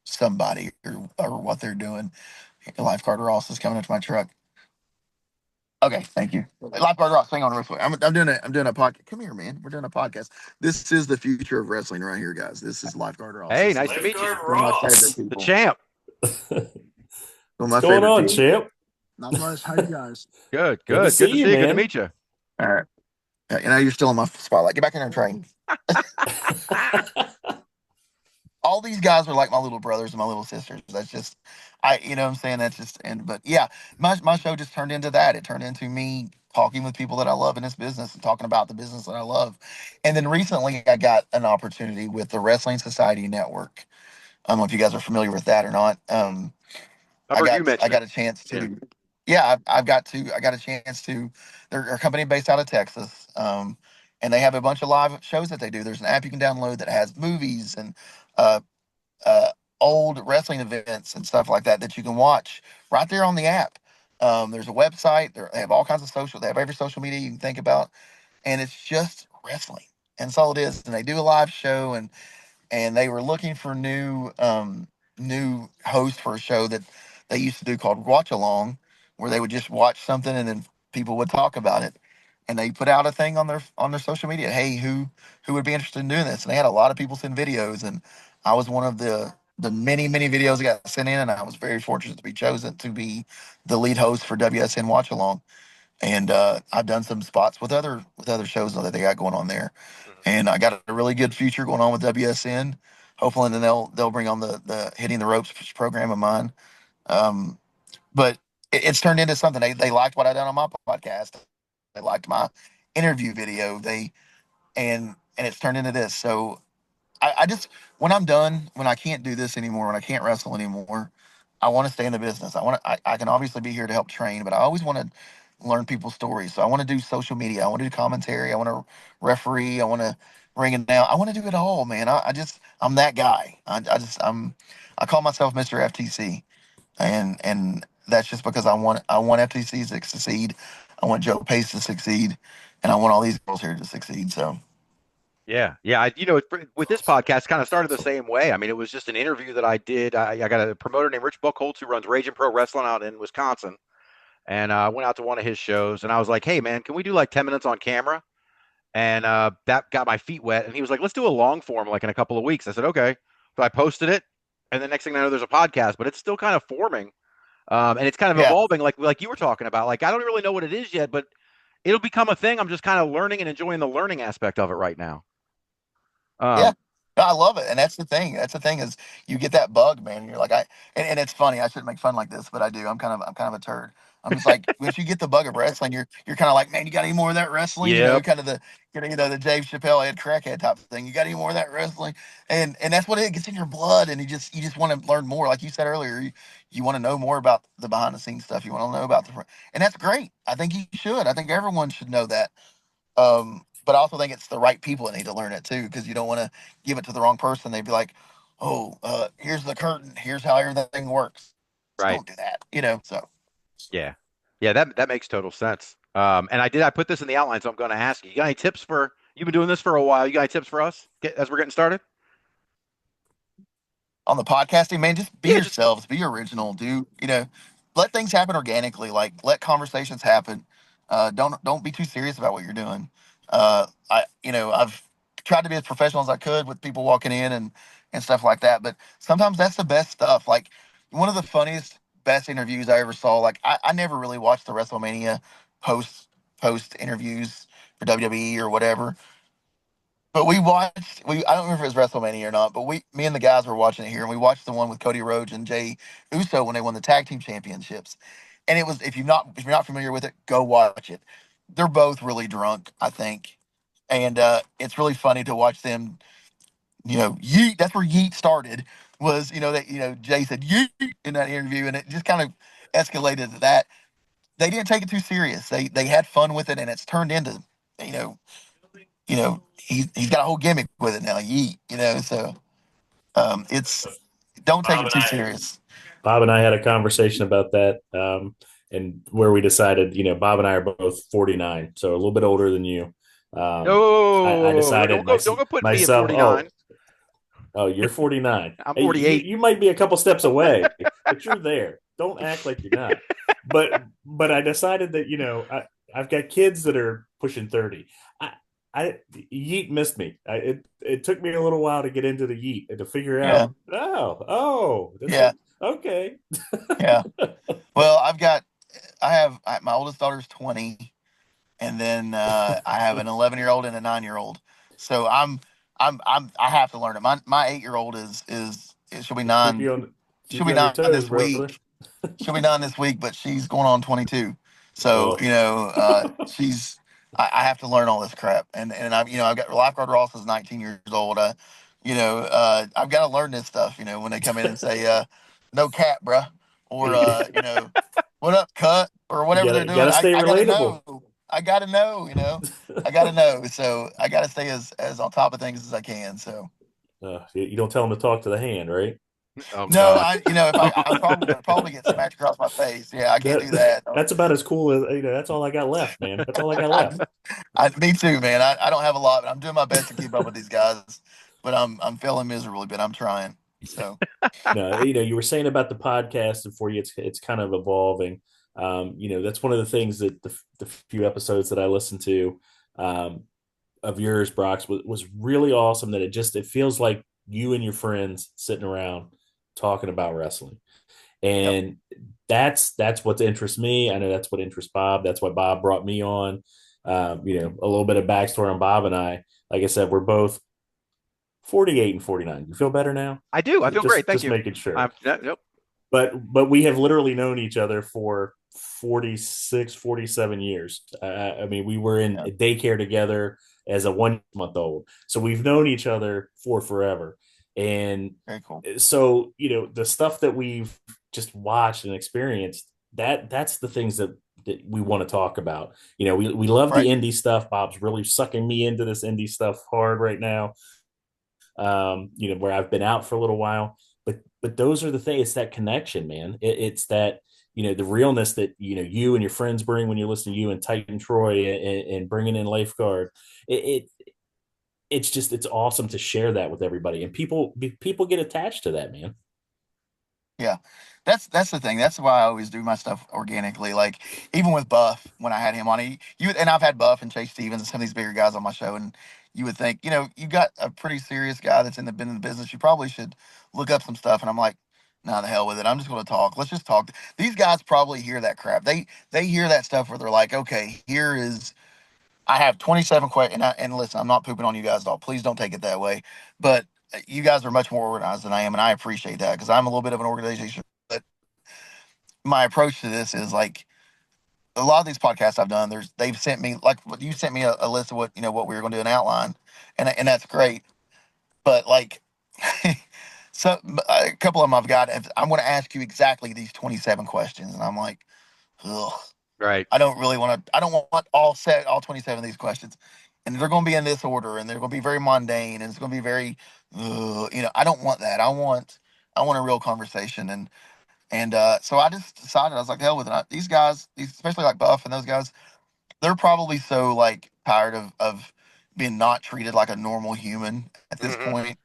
somebody, or what they're doing. Lifeguard Ross is coming up to my truck. Okay, thank you. Lifeguard Ross, hang on real quick. I'm doing a podcast. Come here, man. We're doing a podcast. This is the future of wrestling right here, guys. This is Lifeguard Ross. Hey, This nice is to meet you. Lifeguard one of my favorite Ross. The people. champ. One of What's my going favorite on, people. champ? Not much. How you guys? Good, Good to good, good to see you, see you. Good to man. meet you. All right. Yeah, you're still in my spotlight. Get back in there and train. All these guys are like my little brothers and my little sisters. That's just, you know what I'm saying? That's just, but yeah, my show just turned into that. It turned into me talking with people that I love in this business and talking about the business that I love. And then recently I got an opportunity with the Wrestling Society Network. I don't know if you guys are familiar with that or not. I've heard you I mention it. got a chance to, yeah, I got a chance to. They're a company based out of Texas, and they have a bunch of live shows that they do. There's an app you can download that has movies and uh, uh, old wrestling events and stuff like that you can watch right there on the app. There's a website. They have all kinds of social. They have every social media you can think about, and it's just wrestling. And that's all it is. And they do a live show, and they were looking for new host for a show that they used to do called Watch Along, where they would just watch something and then people would talk about it. and they put out a thing on their social media. Hey, who would be interested in doing this? And they had a lot of people send videos, and I was one of the many videos that got sent in, and I was very fortunate to be chosen to be the lead host for WSN Watch Along. And I've done some spots with other shows that they got going on there, Mhm. and I got a really good future going on with WSN. Hopefully, then they'll bring on the hitting the ropes program of mine. Um, but it's turned into something. They liked what I done on my podcast. They liked my interview video. And it's turned into this. So I just, when I'm done, when I can't do this anymore, when I can't wrestle anymore, I want to stay in the business. I can obviously be here to help train, but I always want to learn people's stories. So I want to do social media. I want to do commentary. I want to referee. I want to ring it down. I want to do it all, man. I'm that guy. I call myself Mr. FTC, and that's just because I want FTC to succeed. I want Joe Pace to succeed, and I want all these girls here to succeed. So Yeah, yeah. With this podcast, kind of started the same way. I mean, it was just an interview that I did. I got a promoter named Rich Buckholz who runs Raging Pro Wrestling out in Wisconsin, and I went out to one of his shows, and I was like, "Hey, man, can we do like 10 minutes on camera?" And that got my feet wet. And he was like, "Let's do a long form, like in a couple of weeks." I said, "Okay." So I posted it, and the next thing I know, there's a podcast, but it's still kind of forming, and it's kind of yeah, evolving, like you were talking about. Like I don't really know what it is yet, but it'll become a thing. I'm just kind of learning and enjoying the learning aspect of it right now. yeah. Um, No, I love it, and that's the thing. That's the thing is you get that bug, man. And you're like, and it's funny. I shouldn't make fun like this, but I do. I'm kind of a turd. I'm just like, once you get the bug of wrestling, you're kind of like, man, you got any more of that wrestling? You know, yep, kind of the the Dave Chappelle Ed Crackhead type of thing. You got any more of that wrestling? And that's what it gets in your blood, and you just want to learn more. Like you said earlier, you want to know more about the behind the scenes stuff. You want to know about and that's great. I think you should. I think everyone should know that. But I also think it's the right people that need to learn it too, because you don't want to give it to the wrong person. They'd be like, "Oh, here's the curtain. Here's how everything works." Just right, don't do that, you know. So yeah, yeah. That makes total sense. And I put this in the outline, so I'm going to ask you. You got any tips for? You've been doing this for a while. You got any tips for us as we're getting started? on the podcasting, man, just be Yeah, just yourselves, be original, let things happen organically. Like let conversations happen. Don't be too serious about what you're doing. I've tried to be as professional as I could with people walking in and stuff like that. But sometimes that's the best stuff. Like one of the funniest, best interviews I ever saw. Like I never really watched the WrestleMania post post interviews for WWE or whatever. But we I don't remember if it was WrestleMania or not, but me and the guys were watching it here, and we watched the one with Cody Rhodes and Jay Uso when they won the tag team championships. And it was, if you're not familiar with it, go watch it. They're both really drunk, I think, and it's really funny to watch them. Yeet. That's where Yeet started. Was that Jay said Yeet in that interview, and it just kind of escalated to that. They didn't take it too serious. They had fun with it, and it's turned into you know he's got a whole gimmick with it now. Yeet. So it's don't take Bob it and too I serious. Bob and I had a conversation about that, and where we decided, Bob and I are both 49, so a little bit older than you. I no, decided don't go put me at myself, 49. you're 49. I'm Hey, you 48. you might be a couple steps away, but you're there. Don't act like you're not. But I decided that I've got kids that are pushing 30. I I Yeet missed me. It took me a little while to get into the Yeet and to figure Yeah, out. Oh, that's yeah, what. Okay. yeah. Well, my oldest daughter's 20, and then I have an 11-year-old and a 9-year-old. So I have to learn it. My 8-year-old she'll be Keep nine. you on She'll keep you be on your nine toes, this brother. week. She'll be 9 this week, but she's going on 22. So Oh, I have to learn all this crap, and I've got lifeguard Ross is 19 years old. I've got to learn this stuff. When they come in and say, "No cat, bruh," or you "What up, cut," or whatever they're doing. gotta stay I got to relatable. know. I got to know. I got to know. So I got to stay as on top of things as I can. So. You don't tell them to talk to the hand, right? Oh No, God. if I'd probably get smacked across my face. Yeah, I can't do that. That's about as cool as that's all I got left, man. That's all I got left. Me too, man. I don't have a lot, but I'm doing my best to keep up with these guys. But I'm failing miserably, but I'm trying. So No, you were saying about the podcast, and for you, it's kind of evolving. That's one of the things that the few episodes that I listened to of yours, Brox, was really awesome. That it feels like you and your friends sitting around talking about wrestling, Yep. and that's what interests me. I know that's what interests Bob. That's why Bob brought me on. A little bit of backstory on Bob and I. Like I said, we're both 48 and 49. You feel better now? I do. I feel great. Thank Just you. making sure. Yep. But we have literally known each other for 46, 47 years. I mean, we were in Yep. daycare together as a 1 month old. So we've known each other for forever. And Very cool. so, the stuff that we've just watched and experienced, that's the things that we want to talk about. We love the Right. indie stuff. Bob's really sucking me into this indie stuff hard right now. Where I've been out for a little while. But those are the things. It's that connection, man. It's that the realness that you and your friends bring when you listen to you and Titan Troy and bringing in Lifeguard. It's awesome to share that with everybody, and people get attached to that, man. Yeah, that's the thing. That's why I always do my stuff organically. Like even with Buff, when I had him on, and I've had Buff and Chase Stevens and some of these bigger guys on my show, and you would think, you got a pretty serious guy that's been in the business. You probably should look up some stuff. And I'm like, nah, the hell with it. I'm just going to talk. Let's just talk. These guys probably hear that crap. They hear that stuff where they're like, okay, here is. I have 27 questions, and listen, I'm not pooping on you guys at all. Please don't take it that way. But you guys are much more organized than I am, and I appreciate that because I'm a little bit of an organization. But my approach to this is like a lot of these podcasts I've done. They've sent me like you sent me a list of what we were going to do an outline, and that's great. But like, so a couple of them I've got. I'm going to ask you exactly these 27 questions, and I'm like, ugh. Right. I don't really want to. I don't want all 27 of these questions, and they're going to be in this order, and they're going to be very mundane, and it's going to be very, I don't want that. I want a real conversation, and so I just decided I was like, hell with it. These guys, especially like Buff and those guys, they're probably so like tired of being not treated like a normal human at this Mm-hmm. point.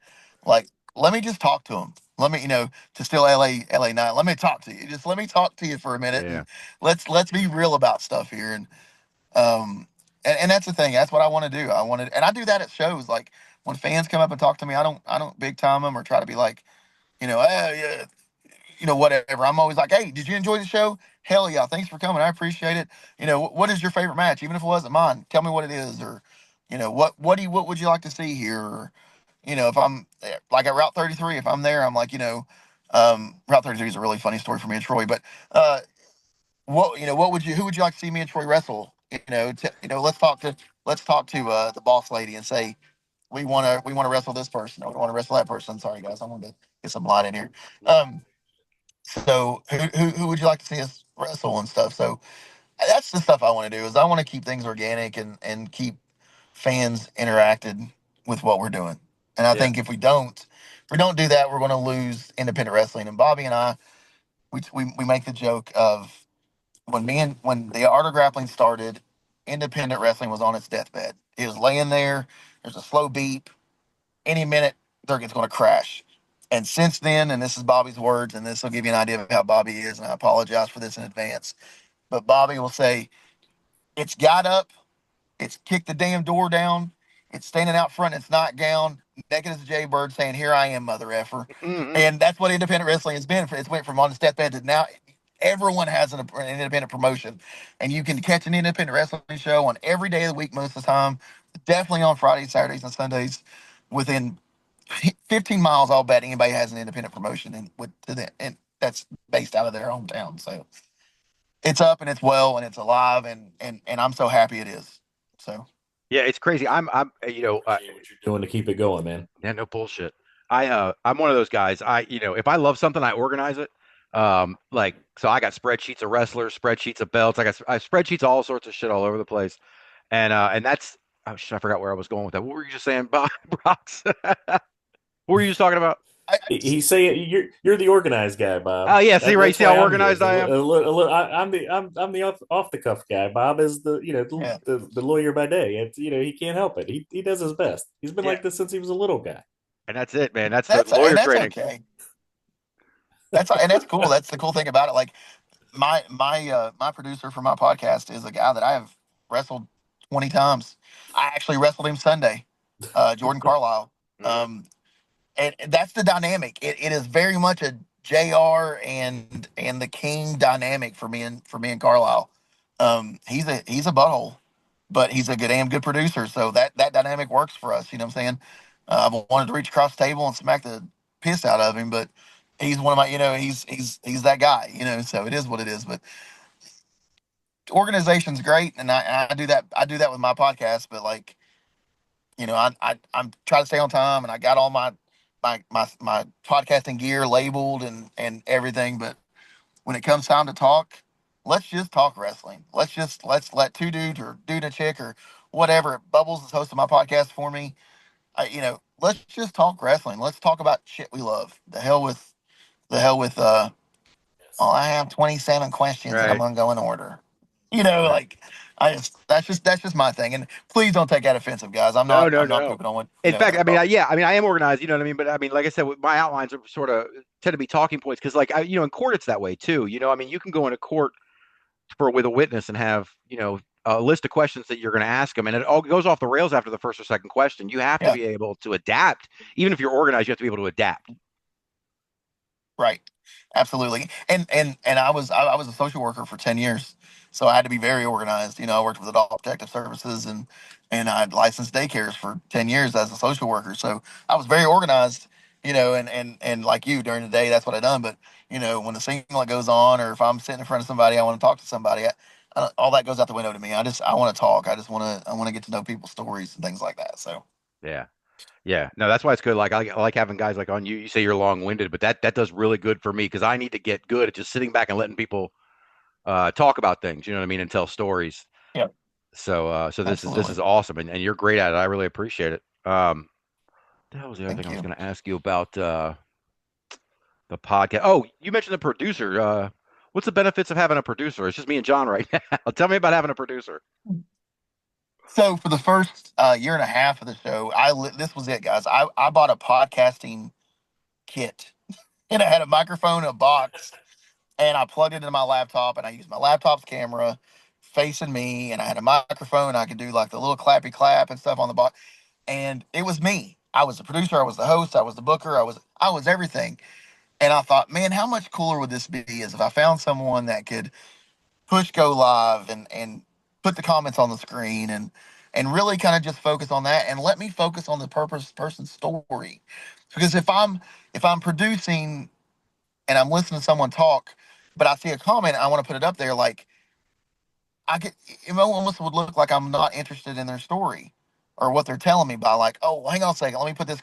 Like, let me just talk to them. Let me, to still LA night. Let me talk to you. Just let me talk to you for a minute, Yeah. and let's be real about stuff here. Um, and that's the thing. That's what I want to do. And I do that at shows. Like when fans come up and talk to me, I don't big time them or try to be like, yeah, whatever. I'm always like, hey, did you enjoy the show? Hell yeah, thanks for coming. I appreciate it. What is your favorite match? Even if it wasn't mine, tell me what it is, or, what would you like to see here? Or, if I'm like at Route 33, if I'm there, I'm like, Route 33 is a really funny story for me and Troy, but who would you like to see me and Troy wrestle? Let's talk to the boss lady and say we want to wrestle this person or we want to wrestle that person. Sorry guys, I'm going to get some light in here. Um, so who would you like to see us wrestle and stuff? So that's the stuff I want to do is I want to keep things organic and keep fans interacted with what we're doing. And I Yeah. think if we don't do that, we're going to lose independent wrestling. And Bobby and I, we make the joke of when the Art of Grappling started, independent wrestling was on its deathbed. It was laying there. There's a slow beep. Any minute, it's going to crash. And since then, and this is Bobby's words, and this will give you an idea of how Bobby is, and I apologize for this in advance, but Bobby will say, it's got up, it's kicked the damn door down, it's standing out front, it's not gown, naked as a jaybird, saying, here I am, mother effer. Mm-hmm. And that's what independent wrestling has been. It's went from on its deathbed to now everyone has an independent promotion. And you can catch an independent wrestling show on every day of the week most of the time, definitely on Fridays, Saturdays, and Sundays. Within 15 miles, I'll bet anybody has an independent promotion and that's based out of their hometown. So it's up and it's well and it's alive and I'm so happy it is. So Yeah, it's crazy. Appreciate what you're doing to keep it going, man. Yeah, no bullshit. I'm one of those guys. If I love something, I organize it. Like so I got spreadsheets of wrestlers, spreadsheets of belts. I have spreadsheets of all sorts of shit all over the place. And that's oh shit, I forgot where I was going with that. What were you just saying, Brox? What were you just talking about? He's saying you're the organized guy, Oh Bob. yeah, see, right, That's see why how I'm here. organized I am. I'm the off the cuff guy. Bob is the yeah, the lawyer by day. It's he can't help it. He does his best. He's been Yeah, like this since he was a little guy. and that's it, man. That's the that's and lawyer that's training. okay. And that's cool. That's the cool thing about it. Like my producer for my podcast is a guy that I have wrestled 20 times. I actually wrestled him Sunday, Jordan Carlisle. Mhm. And that's the dynamic. It is very much a JR and the King dynamic for me and Carlisle. He's a butthole, but he's a damn good producer. So that dynamic works for us. You know what I'm saying? I've wanted to reach across the table and smack the piss out of him, but he's one of my, he's that guy. So it is what it is. But organization's great, and I do that. I do that with my podcast, but like, I'm trying to stay on time, and I got all my podcasting gear labeled and everything. But when it comes time to talk, let's just talk wrestling. Let's let two dudes or dude and a chick or whatever. Bubbles is hosting my podcast for me. Let's just talk wrestling. Let's talk about shit we love. The hell with. Oh, I have 27 questions and I'm Right. gonna go in order. Right. Like that's just my thing. And please don't take that offensive, guys. I'm No, not no, I'm not no. pooping on what In fact, I mean, about. yeah, I mean, I am organized, you know what I mean? But I mean, like I said, my outlines are sort of tend to be talking points because, like, in court, it's that way too. I mean, you can go into court with a witness and have, a list of questions that you're going to ask them, and it all goes off the rails after the first or second question. You have to Yeah. be able to adapt. Even if you're organized, you have to be able to adapt. Right. Absolutely. And I was a social worker for 10 years. So I had to be very organized. I worked with adult protective services and I had licensed daycares for 10 years as a social worker. So I was very organized, and like you during the day, that's what I done. But, when the singlet goes on or if I'm sitting in front of somebody, I want to talk to somebody, all that goes out the window to me. I want to talk. I want to get to know people's stories and things like that. So, Yeah. Yeah, no, that's why it's good. Like I like having guys like on you. You say you're long-winded, but that does really good for me because I need to get good at just sitting back and letting people talk about things. You know what I mean, and tell stories. yeah, So this is absolutely. awesome, and you're great at it. I really appreciate it. That was the other thing Thank I was you. going to ask you about the podcast. Oh, you mentioned the producer. What's the benefits of having a producer? It's just me and John right now. Tell me about having a producer. So for the first year and a half of the show, this was it, guys. I bought a podcasting kit, and I had a microphone, a box, and I plugged it into my laptop, and I used my laptop's camera facing me, and I had a microphone. I could do like the little clappy clap and stuff on the box, and it was me. I was the producer, I was the host, I was the booker, I was everything. And I thought, man, how much cooler would this be is if I found someone that could push go live and put the comments on the screen and really kind of just focus on that and let me focus on the person's story. Because if I'm producing and I'm listening to someone talk, but I see a comment, I want to put it up there, like I get it almost would look like I'm not interested in their story or what they're telling me by like, oh, hang on a second, let me put this.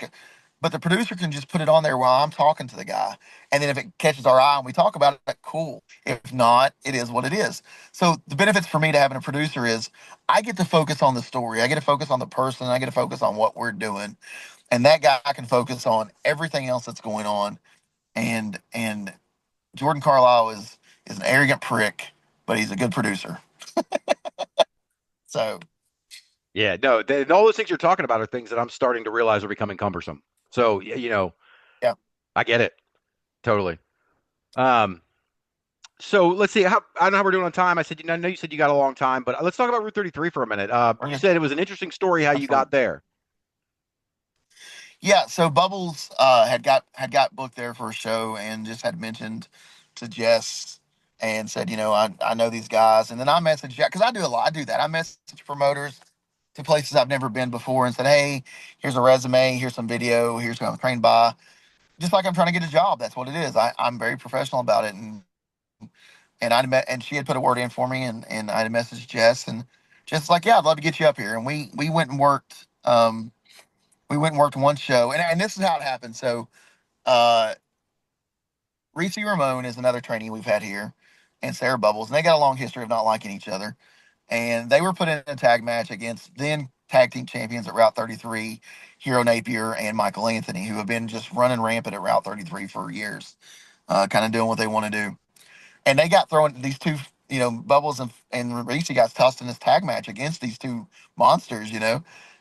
But the producer can just put it on there while I'm talking to the guy, and then if it catches our eye and we talk about it, cool. If not, it is what it is. So the benefits for me to having a producer is I get to focus on the story, I get to focus on the person, I get to focus on what we're doing, and that guy can focus on everything else that's going on. And Jordan Carlisle is an arrogant prick, but he's a good producer. So Yeah, no, all those things you're talking about are things that I'm starting to realize are becoming cumbersome. So, yeah, I get it totally. Um, so let's see how I don't know how we're doing on time. I know you said you got a long time, but let's talk about Route 33 for a minute. we're You good. said it was an interesting story how you got Absolutely. there. Yeah, so Bubbles had got booked there for a show and just had mentioned to Jess and said, I know these guys, and then I messaged Jack because I do a lot. I do that. I message promoters to places I've never been before and said, hey, here's a resume, here's some video, here's who I'm trained by. Just like I'm trying to get a job. That's what it is. I'm very professional about it, and I met and she had put a word in for me, and I had messaged Jess and just like, yeah, I'd love to get you up here, and we went and worked. We went and worked one show, and this is how it happened. So, uh, Reese Ramon is another trainee we've had here, and Sarah Bubbles, and they got a long history of not liking each other. And they were put in a tag match against then tag team champions at Route 33, Hero Napier and Michael Anthony, who have been just running rampant at Route 33 for years, kind of doing what they want to do. And they got thrown these two, Bubbles and Reese got tossed in this tag match against these two monsters,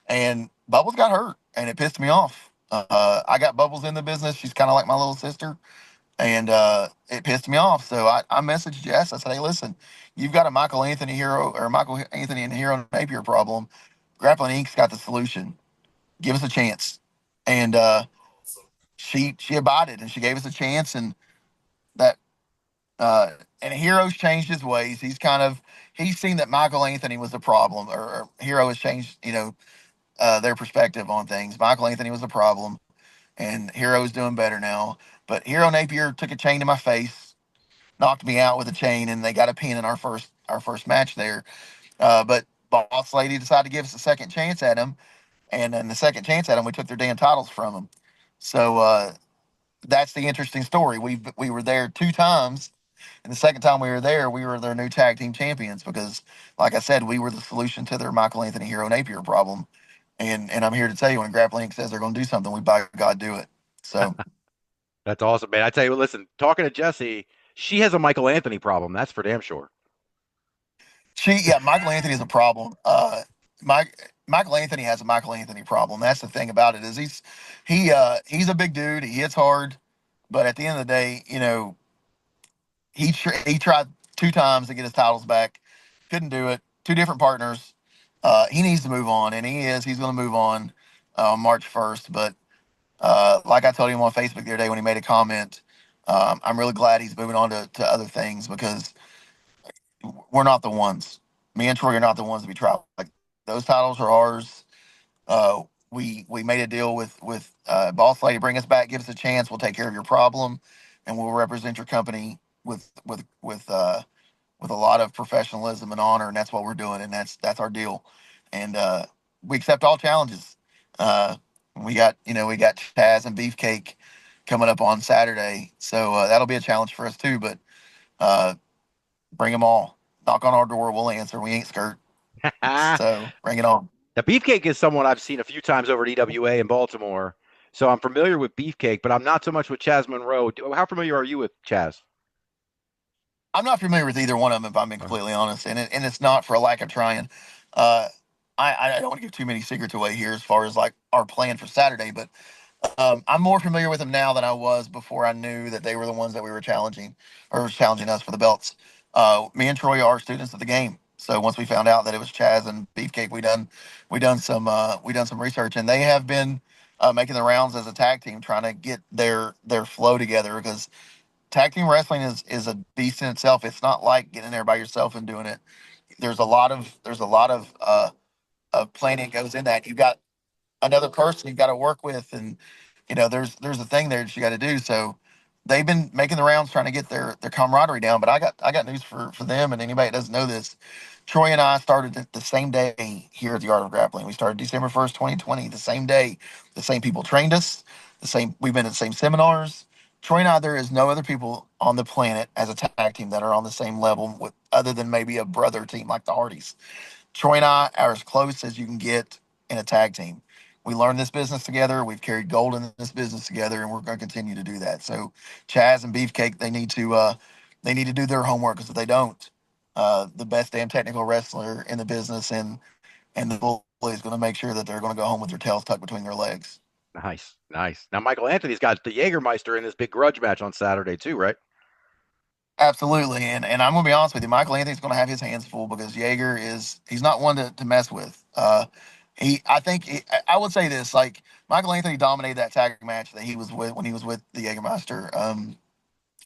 and Bubbles got hurt, and it pissed me off. I got Bubbles in the business. She's kind of like my little sister, and it pissed me off. So I messaged Jess. I said, "Hey, listen, you've got a Michael Anthony Hero or Michael Anthony and Hero Napier problem. Grappling Inc.'s got the solution. Give us a chance." And she abided and she gave us a chance, and that and Hero's changed his ways. He's seen that Michael Anthony was the problem, or Hero has changed, their perspective on things. Michael Anthony was the problem, and Hero's doing better now. But Hero Napier took a chain to my face, knocked me out with a chain, and they got a pin in our first match there. But Boss Lady decided to give us a second chance at him, and then the second chance at him, we took their damn titles from him. So that's the interesting story. We were there 2 times, and the second time we were there, we were their new tag team champions because, like I said, we were the solution to their Michael Anthony Hero Napier problem. And I'm here to tell you, when Grappling Inc. says they're going to do something, we by God do it. So That's awesome, man. I tell you what, listen, talking to Jesse, she has a Michael Anthony problem. That's for damn sure. yeah, Michael Anthony is a problem. Michael Anthony has a Michael Anthony problem. That's the thing about it is he's a big dude. He hits hard, but at the end of the day, he tried 2 times to get his titles back, couldn't do it. 2 different partners. He needs to move on, and he's going to move on March 1st. But like I told him on Facebook the other day when he made a comment, I'm really glad he's moving on to other things because we're not the ones. Me and Troy are not the ones to be tried. Like, those titles are ours. We made a deal with Boss Lady, bring us back, give us a chance. We'll take care of your problem, and we'll represent your company with a lot of professionalism and honor, and that's what we're doing, and that's our deal. And we accept all challenges. Uh, we got Chaz and Beefcake coming up on Saturday, so that'll be a challenge for us too. But uh, bring them all. Knock on our door, we'll answer. We ain't skirt, The so bring it on. Beefcake is someone I've seen a few times over at EWA in Baltimore. So I'm familiar with Beefcake, but I'm not so much with Chaz Monroe. How familiar are you with Chaz? I'm not familiar with either one of them, if I'm being Uh, completely honest, and it's not for a lack of trying. Uh, I don't want to give too many secrets away here as far as like our plan for Saturday, but I'm more familiar with them now than I was before I knew that they were the ones that we were challenging or challenging us for the belts. Me and Troy are students of the game, so once we found out that it was Chaz and Beefcake, we done some research, and they have been making the rounds as a tag team, trying to get their flow together because tag team wrestling is a beast in itself. It's not like getting there by yourself and doing it. There's a lot of planning goes in that. You've got another person you've got to work with, and there's a thing there that you got to do. So they've been making the rounds trying to get their camaraderie down. But I got news for them and anybody that doesn't know this. Troy and I started the same day here at the Art of Grappling. We started December 1st, 2020, the same day. The same people trained us. The same we've been at the same seminars. Troy and I, there is no other people on the planet as a tag team that are on the same level with other than maybe a brother team like the Hardys. Troy and I are as close as you can get in a tag team. We learned this business together. We've carried gold in this business together, and we're going to continue to do that. So, Chaz and Beefcake, they need to do their homework because if they don't, the best damn technical wrestler in the business and the bully is going to make sure that they're going to go home with their tails tucked between their legs. nice, nice. Now Michael Anthony's got the Jägermeister in this big grudge match on Saturday too, right? Absolutely, and I'm gonna be honest with you. Michael Anthony's gonna have his hands full because he's not one to mess with. I would say this, like, Michael Anthony dominated that tag match that he was with when he was with the Jägermeister.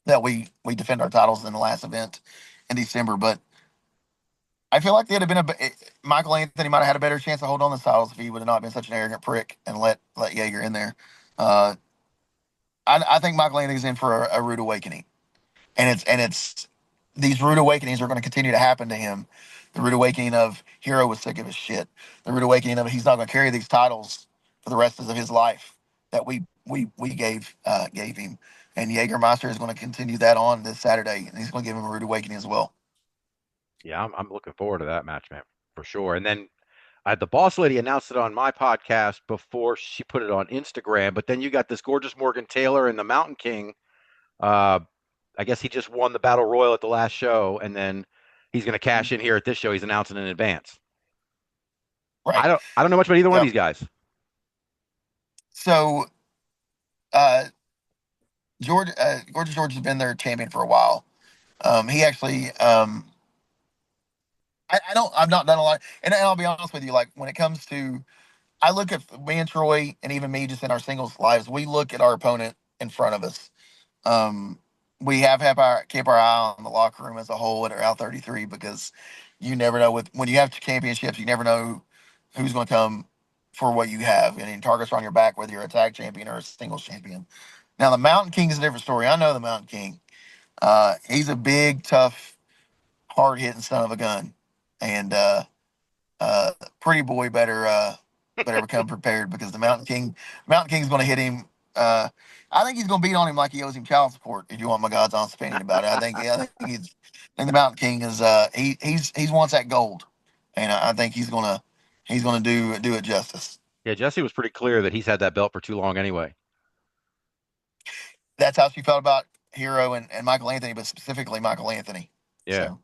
That we defend our titles in the last event in December, but I feel like Michael Anthony might have had a better chance to hold on to the titles if he would have not been such an arrogant prick and let Jaeger in there. Uh, I think Michael Anthony's in for a rude awakening, and it's these rude awakenings are going to continue to happen to him. The rude awakening of Hero was sick of his shit. The rude awakening of he's not going to carry these titles for the rest of his life that we gave him. And Jägermeister is going to continue that on this Saturday, and he's going to give him a rude awakening as well. Yeah, I'm looking forward to that match, man, for sure. And then the boss lady announced it on my podcast before she put it on Instagram. But then you got this gorgeous Morgan Taylor and the Mountain King. Uh, I guess he just won the Battle Royal at the last show, and then he's going to cash in here at this show. He's announcing in advance. Right. I don't know much about either one of Yep. these guys. So uh, Gorgeous George has been their champion for a while. He actually, I've not done a lot, and I'll be honest with you. Like when it comes to, I look at me and Troy, and even me, just in our singles lives, we look at our opponent in front of us. Um, we have our keep our eye on the locker room as a whole at our L 33 because you never know when you have championships, you never know who's going to come for what you have, and targets are on your back whether you're a tag champion or a singles champion. Now the Mountain King is a different story. I know the Mountain King. He's a big, tough, hard hitting son of a gun, and uh, pretty boy better become prepared because the Mountain King's going to hit him. I think he's going to beat on him like he owes him child support. If you want my God's honest opinion about it, I think the Mountain King is he's wants that gold, and I think he's gonna do it justice. Yeah, Jesse was pretty clear that he's had that belt for too long anyway. That's how she felt about Hero and Michael Anthony, but specifically Michael Anthony. Yeah.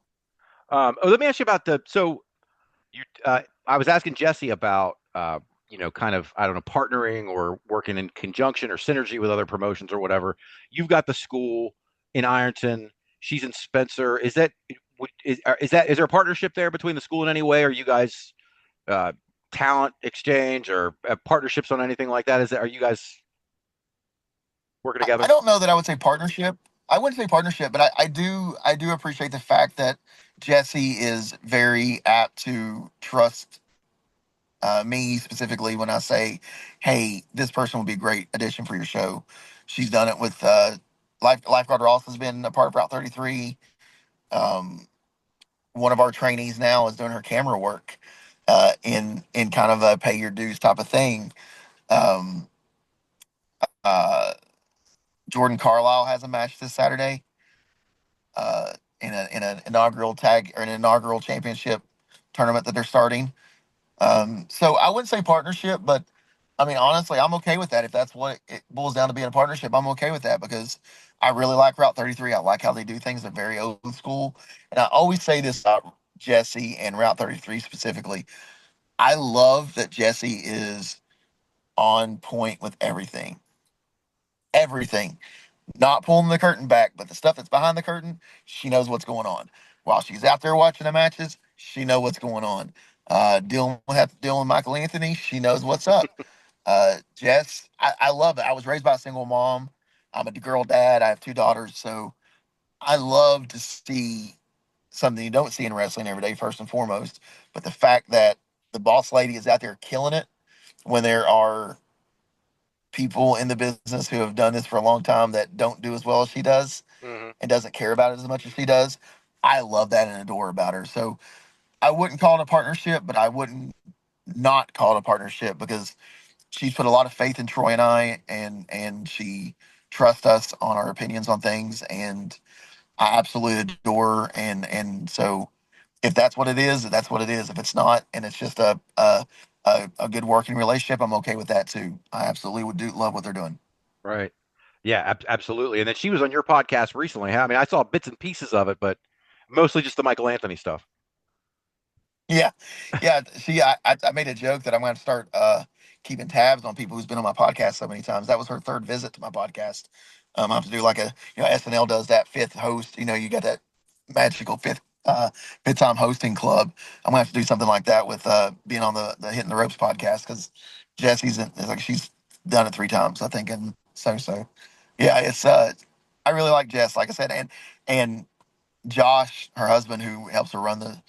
So Let me ask you about you. I was asking Jesse about kind of I don't know partnering or working in conjunction or synergy with other promotions or whatever. You've got the school in Ironton. She's in Spencer. Is there a partnership there between the school in any way? Are you guys uh, talent exchange or partnerships on anything like that? Are you guys working I together? don't know that I would say partnership. I wouldn't say partnership, but I do appreciate the fact that Jesse is very apt to trust me specifically when I say, "Hey, this person would be a great addition for your show." She's done it with Lifeguard Ross has been a part of Route 33. Um, one of our trainees now is doing her camera work in kind of a pay your dues type of thing. Um, uh, Jordan Carlisle has a match this Saturday uh, in an inaugural tag or an inaugural championship tournament that they're starting. So I wouldn't say partnership, but I mean honestly, I'm okay with that. If that's what it boils down to being a partnership, I'm okay with that because I really like Route 33. I like how they do things. They're very old school, and I always say this about Jesse and Route 33 specifically. I love that Jesse is on point with everything. Everything. Not pulling the curtain back, but the stuff that's behind the curtain, she knows what's going on. While she's out there watching the matches, she knows what's going on. Dealing with Michael Anthony, she knows what's up. Jess, I love it. I was raised by a single mom. I'm a girl dad. I have two daughters, so I love to see something you don't see in wrestling every day. First and foremost, but the fact that the boss lady is out there killing it when there are people in the business who have done this for a long time that don't do as well as she does Hmm. and doesn't care about it as much as she does. I love that and adore about her. So I wouldn't call it a partnership, but I wouldn't not call it a partnership because she's put a lot of faith in Troy and I, and she trusts us on our opinions on things, and I absolutely adore her. And so if that's what it is, that's what it is. If it's not, and it's just a good working relationship, I'm okay with that too. I absolutely would do love what they're doing. Right. Yeah, absolutely. And then she was on your podcast recently. Huh? I mean, I saw bits and pieces of it, but mostly just the Michael Anthony stuff. Yeah, yeah. I made a joke that I'm going to start keeping tabs on people who's been on my podcast so many times. That was her third visit to my podcast. I have to do like SNL does that fifth host. You got that magical fifth time hosting club. I'm gonna have to do something like that with being on the Hitting the Ropes podcast because is like she's done it three times I think, and so yeah, it's I really like Jess, like I said, and Josh, her husband, who helps her run the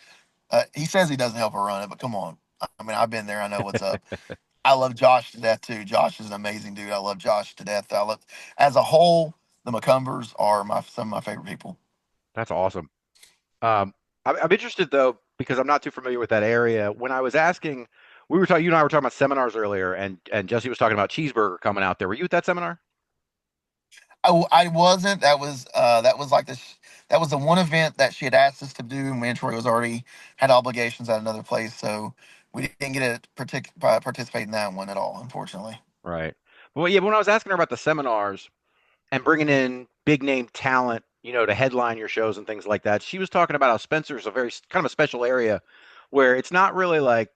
he says he doesn't help her run it, but come on. I mean, I've been there. I know what's up. I love Josh to death too. Josh is an amazing dude. I love Josh to death. As a whole, the McCumbers are some of my favorite people. That's awesome. I'm interested though because I'm not too familiar with that area. When I was asking, you and I were talking about seminars earlier, and Jesse was talking about Cheeseburger coming out there. Were you at that seminar? I wasn't. That was the one event that she had asked us to do, and Mantroy was already had obligations at another place, so we didn't get to participate in that one at all, unfortunately. Right. Well, yeah. When I was asking her about the seminars and bringing in big name talent, to headline your shows and things like that, she was talking about how Spencer's a very kind of a special area where it's not really like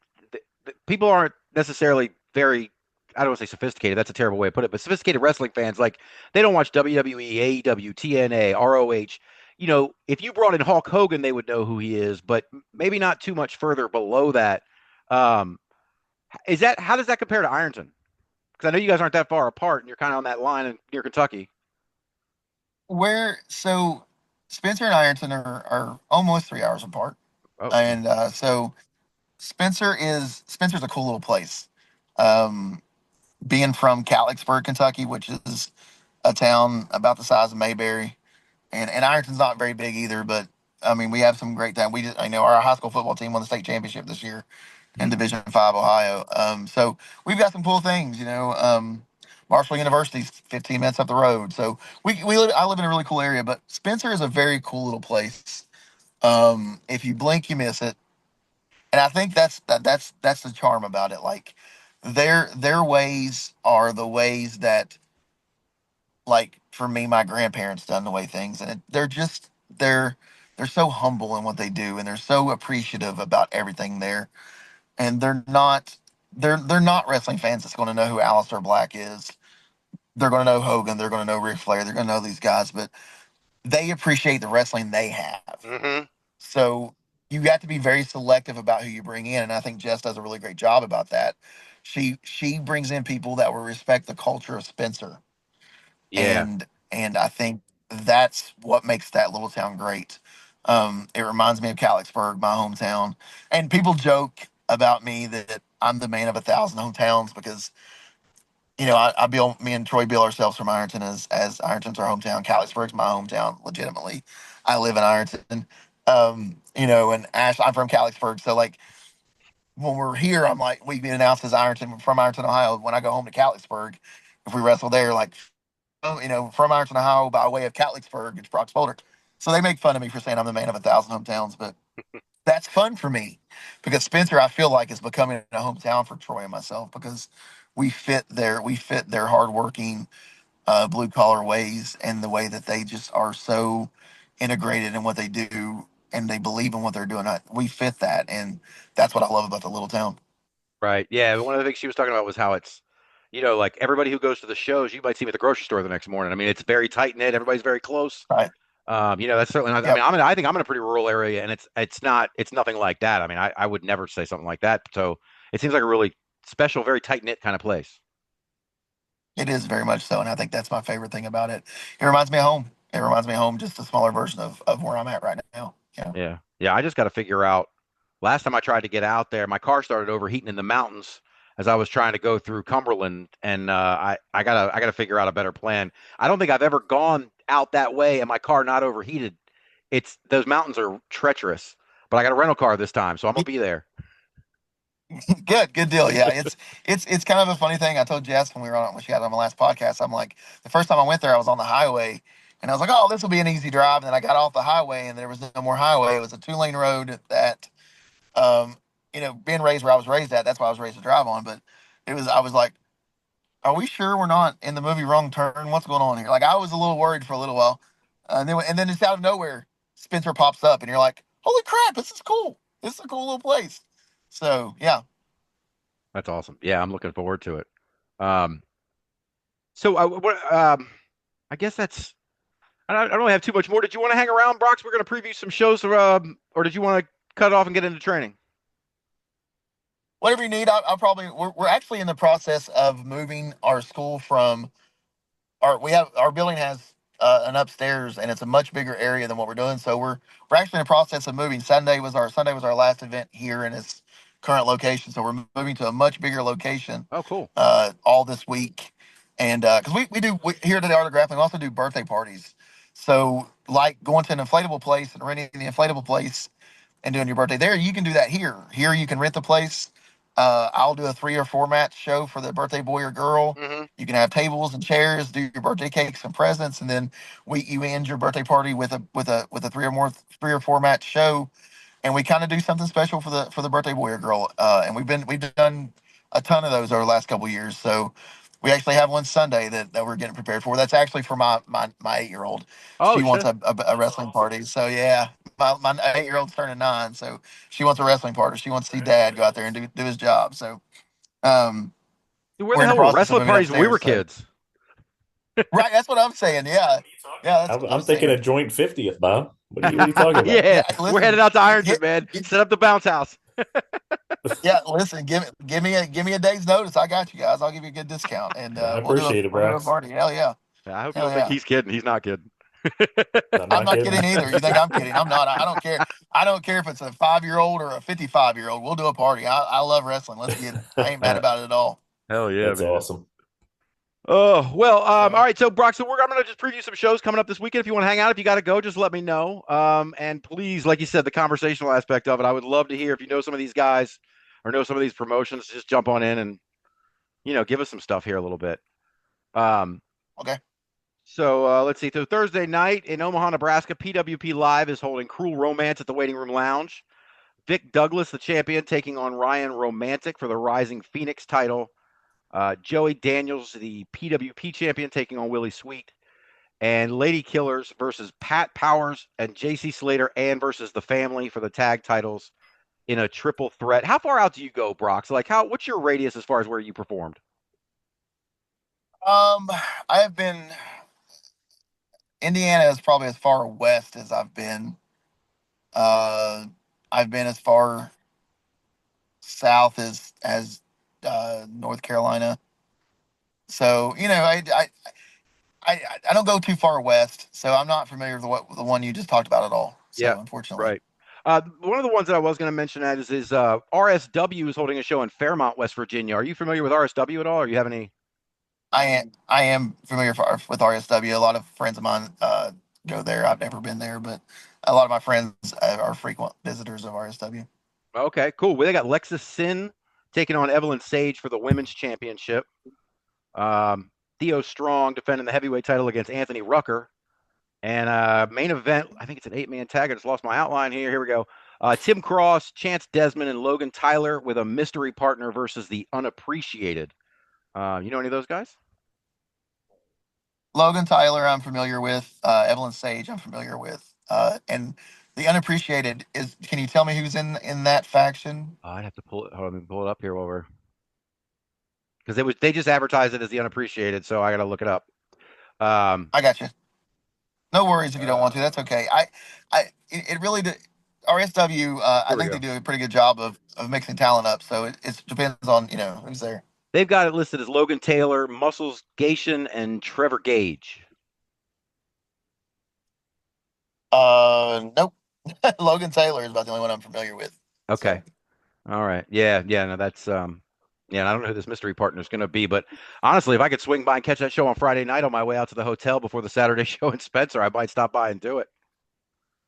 people aren't necessarily very I don't want to say sophisticated. That's a terrible way to put it, but sophisticated wrestling fans, like they don't watch WWE, AEW, TNA, ROH. If you brought in Hulk Hogan, they would know who he is, but maybe not too much further below that. Um, is that how does that compare to Ironton? Because I know you guys aren't that far apart, and you're kind of on that line near Kentucky. So Spencer and Ironton are almost 3 hours apart, Oh, and so Spencer's a cool little place. Um, Being from Calixburg, Kentucky, which is a town about the size of Mayberry, and Ironton's not very big either, but I mean we have some great time. I know our high school football team won the state championship this year in Division 5 Ohio. So we've got some cool things. Marshall University's 15 minutes up the road. So I live in a really cool area, but Spencer is a very cool little place. If you blink, you miss it, and I think that's the charm about it. Like their ways are the ways that, like for me, my grandparents done the way things, and they're so humble in what they do, and they're so appreciative about everything there, and they're not wrestling fans that's going to know who Aleister Black is. They're going to know Hogan. They're going to know Ric Flair. They're going to know these guys, but they appreciate the wrestling they have. mm-hmm. So you got to be very selective about who you bring in, and I think Jess does a really great job about that. She brings in people that will respect the culture of Spencer, Yeah, and I think that's what makes that little town great. It reminds me of Calixburg, my hometown, and people joke about me that I'm the man of 1,000 hometowns because me and Troy bill ourselves from Ironton as Ironton's our hometown. Calixburg's my hometown, legitimately. I live in Ironton. And Ash, I'm from Calixburg, so like when we're here, I'm like we've been announced as Ironton from Ironton, Ohio. When I go home to Calixburg, if we wrestle there, like from Ironton, Ohio, by way of Catlettsburg, it's Brox Boulder. So they make fun of me for saying I'm the man of 1,000 hometowns, but that's fun for me because Spencer, I feel like, is becoming a hometown for Troy and myself because we fit their hardworking, blue collar ways and the way that they just are so integrated in what they do and they believe in what they're doing. We fit that, and that's what I love about the little town. right. Yeah, one of the things she was talking about was how it's, like everybody who goes to the shows, you might see them at the grocery store the next morning. I mean, it's very tight knit. Everybody's very close. Right? That's certainly not, I Yep. mean, I think I'm in a pretty rural area, and it's nothing like that. I mean, I would never say something like that. So it seems like a really special, very tight knit kind of place. It is very much so, and I think that's my favorite thing about it. It reminds me of home. It reminds me of home, just a smaller version of where I'm at right now. Yeah. Yeah. Yeah. I just got to figure out. Last time I tried to get out there, my car started overheating in the mountains as I was trying to go through Cumberland, and I gotta figure out a better plan. I don't think I've ever gone out that way and my car not overheated. It's those mountains are treacherous, but I got a rental car this time, so I'm gonna be there. Good deal. Yeah, it's kind of a funny thing. I told Jess when she had on my last podcast, I'm like, the first time I went there, I was on the highway, and I was like, oh, this will be an easy drive. And then I got off the highway, and there was no more highway. It was a 2-lane road that, um, being raised where I was raised at, that's why I was raised to drive on. But I was like, are we sure we're not in the movie Wrong Turn? What's going on here? Like I was a little worried for a little while, and then it's out of nowhere, Spencer pops up, and you're like, holy crap, this is cool. This is a cool little place. So yeah. That's awesome. Yeah, I'm looking forward to it. Um, so I guess that's. I don't really have too much more. Did you want to hang around, Brox? We're going to preview some shows, or did you want to cut it off and get into training? Whatever you need, I'll probably. We're actually in the process of moving our school from our building has an upstairs, and it's a much bigger area than what we're doing. So we're actually in the process of moving. Sunday was our last event here in its current location. So we're moving to a much bigger location Oh, cool. all this week, and because we here at the Art of Grappling, we also do birthday parties. So like going to an inflatable place and renting the inflatable place and doing your birthday there. You can do that here. Here you can rent the place. I'll do a 3 or 4 match show for the birthday boy or girl. Hmm. You can have tables and chairs, do your birthday cakes and presents, and then you end your birthday party with a 3 or 4 match show, and we kind of do something special for the birthday boy or girl. And we've done a ton of those over the last couple of years. So we actually have one Sunday that we're getting prepared for. That's actually for my 8-year-old. Oh, She wants shit. a wrestling party. So yeah, my 8-year-old's turning 9. So she wants a wrestling party. She wants to see Dad go out there and do his job. So um, Dude, where We're the in the hell were process of wrestling moving parties when we were upstairs. So kids? right, that's what I'm saying. Yeah, yeah, that's what I'm I'm thinking a saying. joint 50th, Bob. What are you talking about? Yeah, Yeah, hey, we're headed listen, out to Ironton, hit, man. Set up the bounce house. yeah, listen, give me a day's notice. I got you guys. I'll give you a good discount, and I we'll do a appreciate it, we'll do a Brox. party. Hell yeah, I hope you hell don't think yeah. he's kidding. He's not kidding. I'm I'm not not kidding. kidding either. You think I'm kidding? I'm not. I don't care. I don't care if it's a 5-year-old or a 55-year-old. We'll do a party. I love wrestling. Let's get it. I ain't mad about it at all. Hell yeah, That's man. awesome. Oh, well, all So right. So, Brock, I'm going to just preview some shows coming up this weekend. If you want to hang out, if you got to go, just let me know. And please, like you said, the conversational aspect of it, I would love to hear if you know some of these guys or know some of these promotions, just jump on in and, give us some stuff here a little bit. Um, okay. so let's see. So Thursday night in Omaha, Nebraska, PWP Live is holding Cruel Romance at the Waiting Room Lounge. Vic Douglas, the champion, taking on Ryan Romantic for the Rising Phoenix title. Joey Daniels, the PWP champion, taking on Willie Sweet. And Lady Killers versus Pat Powers and JC Slater and versus the Family for the tag titles in a triple threat. How far out do you go, Brock? So like what's your radius as far as where you performed? I have been. Indiana is probably as far west as I've been. Uh, I've been as far south as North Carolina. So I don't go too far west, so I'm not familiar with the one you just talked about at all. Yeah, So unfortunately, right. One of the ones that I was going to mention that is RSW is holding a show in Fairmont, West Virginia. Are you familiar with RSW at all? Or you have any? I am familiar with RSW. A lot of friends of mine go there. I've never been there, but a lot of my friends are frequent visitors of RSW. Okay, cool. Well, they got Lexus Sin taking on Evelyn Sage for the women's championship. Theo Strong defending the heavyweight title against Anthony Rucker. And main event, I think it's an 8-man tag. I just lost my outline here. Here we go. Tim Cross, Chance Desmond, and Logan Tyler with a mystery partner versus the Unappreciated. You know any of those guys? Logan Tyler, I'm familiar with. Evelyn Sage, I'm familiar with. And the Unappreciated is. Can you tell me who's in that faction? I'd have to pull it. Hold on, let me pull it up here while we're because they just advertised it as the Unappreciated, so I got to look it up. I got you. No worries if you don't want to. That's okay. It really did. RSW, I Here we think they go. do a pretty good job of mixing talent up. So it depends on who's there. They've got it listed as Logan Taylor, Muscles Gation, and Trevor Gage. Nope. Logan Taylor is about the only one I'm familiar with. Okay. So All right. Yeah. No, that's yeah, and I don't know who this mystery partner is going to be, but honestly, if I could swing by and catch that show on Friday night on my way out to the hotel before the Saturday show in Spencer, I might stop by and do it.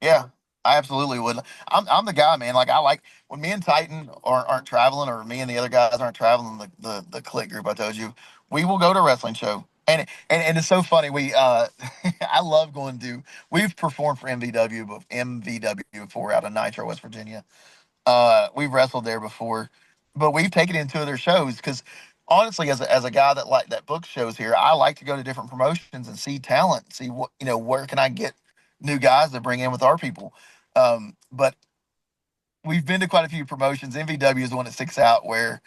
yeah, I absolutely would. I'm the guy, man. Like I like when me and Titan aren't traveling, or me and the other guys aren't traveling. The click group I told you, we will go to a wrestling show, and it's so funny. We I love going to. We've performed for MVW before out of Nitro, West Virginia. We've wrestled there before, but we've taken it into other shows because honestly, as a guy that books shows here, I like to go to different promotions and see talent, see what where can I get new guys to bring in with our people. But we've been to quite a few promotions. MVW is the one that sticks out where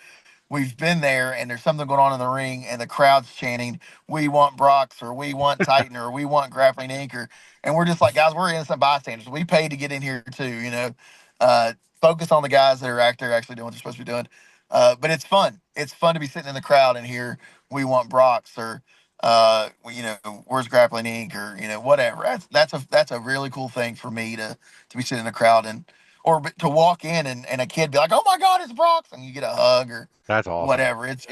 we've been there and there's something going on in the ring and the crowd's chanting, "We want Brox," or "We want Titan," or "We want Grappling Inc." And we're just like, guys, we're innocent bystanders. We paid to get in here too, Uh, focus on the guys that are actually doing what they're supposed to be doing. But it's fun. It's fun to be sitting in the crowd and hear, "We want Brox," or "Where's Grappling Inc." or whatever. That's a really cool thing for me to be sitting in the crowd and or to walk in and a kid be like, "Oh my God, it's Brox," and you get a hug or That's awesome. whatever. It's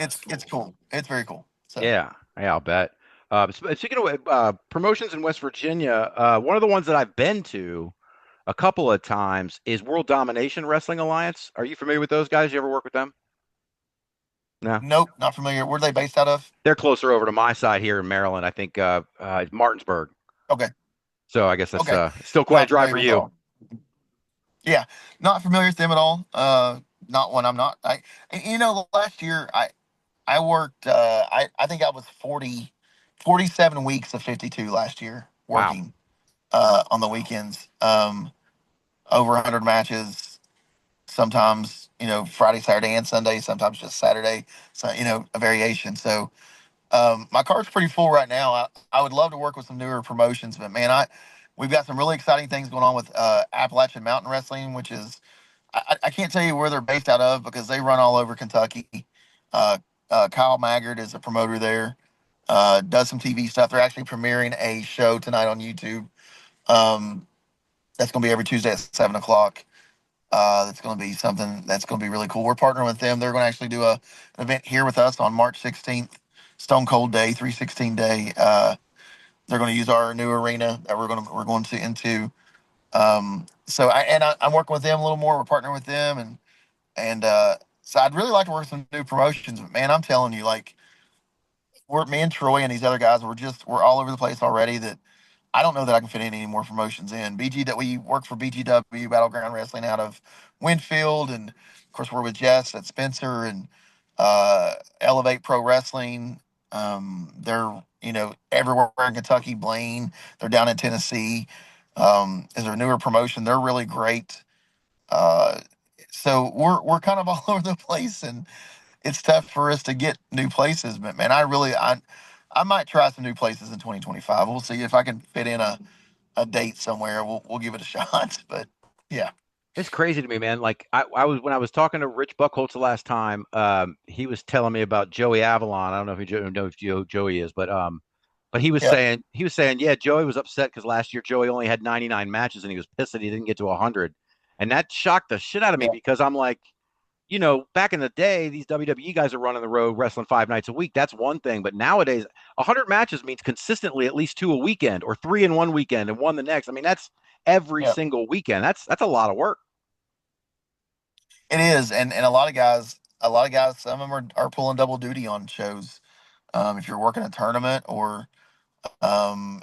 cool. It's very cool. So Yeah, I'll bet. Speaking of promotions in West Virginia, one of the ones that I've been to a couple of times is World Domination Wrestling Alliance. Are you familiar with those guys? You ever work with them? No. nope, not familiar. Where are they based out of? They're closer over to my side here in Maryland. I think Martinsburg. Okay, So I guess that's okay. still quite a Not drive familiar for with you. all. Yeah, not familiar with them at all. Not when I'm not. Last year I worked. I think I was 47 weeks of 52 last year Wow. working on the weekends. Over 100 matches, sometimes Friday, Saturday, and Sunday. Sometimes just Saturday. So a variation. So my card's pretty full right now. I would love to work with some newer promotions, but man, we've got some really exciting things going on with Appalachian Mountain Wrestling, which is I can't tell you where they're based out of because they run all over Kentucky. Uh, Kyle Maggard is a promoter there. Does some TV stuff. They're actually premiering a show tonight on YouTube. Um, that's going to be every Tuesday at 7 o'clock. That's going to be something that's going to be really cool. We're partnering with them. They're going to actually do an event here with us on March 16th, Stone Cold Day, 316 Day. They're going to use our new arena that we're going to into. I'm working with them a little more. We're partnering with them, and so I'd really like to work with some new promotions. But man, I'm telling you, like we're me and Troy and these other guys, we're all over the place already. That I don't know that I can fit in any more promotions in. That we work for BGW Battleground Wrestling out of Winfield, and of course we're with Jess at Spencer and Elevate Pro Wrestling. They're everywhere in Kentucky. Blaine, they're down in Tennessee. Is their newer promotion? They're really great. Uh, so we're kind of all over the place, and it's tough for us to get new places. But man, I might try some new places in 2025. We'll see if I can fit in a date somewhere. We'll give it a shot. But yeah, It's crazy to me, man. Like I was when I was talking to Rich Buckholz the last time, he was telling me about Joey Avalon. I don't know if you know who Joey is, but yeah, he was saying, yeah, Joey was upset because last year Joey only had 99 matches and he was pissed that he didn't get to 100, and that shocked the shit out of me yeah, because I'm like, back in the day, these WWE guys are running the road wrestling 5 nights a week. That's one thing, but nowadays, 100 matches means consistently at least two a weekend or three in one weekend and one the next. I mean, that's every yeah. single weekend. That's a lot of work. It is, and a lot of guys, some of them are pulling double duty on shows. If you're working a tournament or um,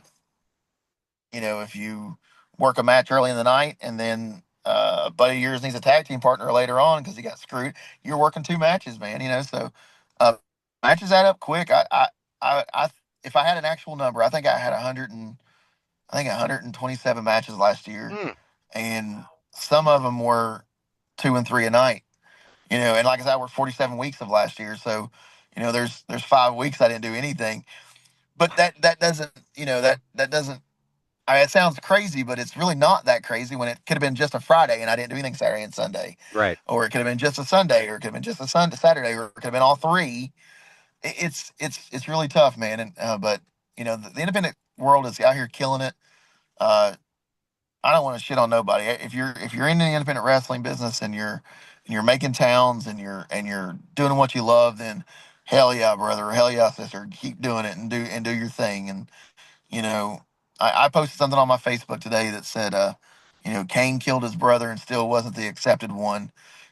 if you work a match early in the night and then a buddy of yours needs a tag team partner later on because he got screwed, you're working two matches, man. So uh, matches add up quick. I, if I had an actual number, I think I had 127 matches last year, Mm, and some of them were 2 and 3 a night. And like I said, I worked 47 weeks of last year, so there's 5 weeks I didn't do anything. But that doesn't that doesn't it sounds crazy, but it's really not that crazy when it could have been just a Friday and I didn't do anything Saturday and Sunday, right. or it could have been just a Sunday, or it could have been just a Sunday, Saturday, or it could have been all three. It's really tough, man. And but the independent world is out here killing it. Uh, I don't want to shit on nobody. If you're in the independent wrestling business and you're making towns and you're doing what you love, then hell yeah, brother, or hell yeah, sister, keep doing it and do your thing. And you know, I posted something on my Facebook today that said, Cain killed his brother and still wasn't the accepted one.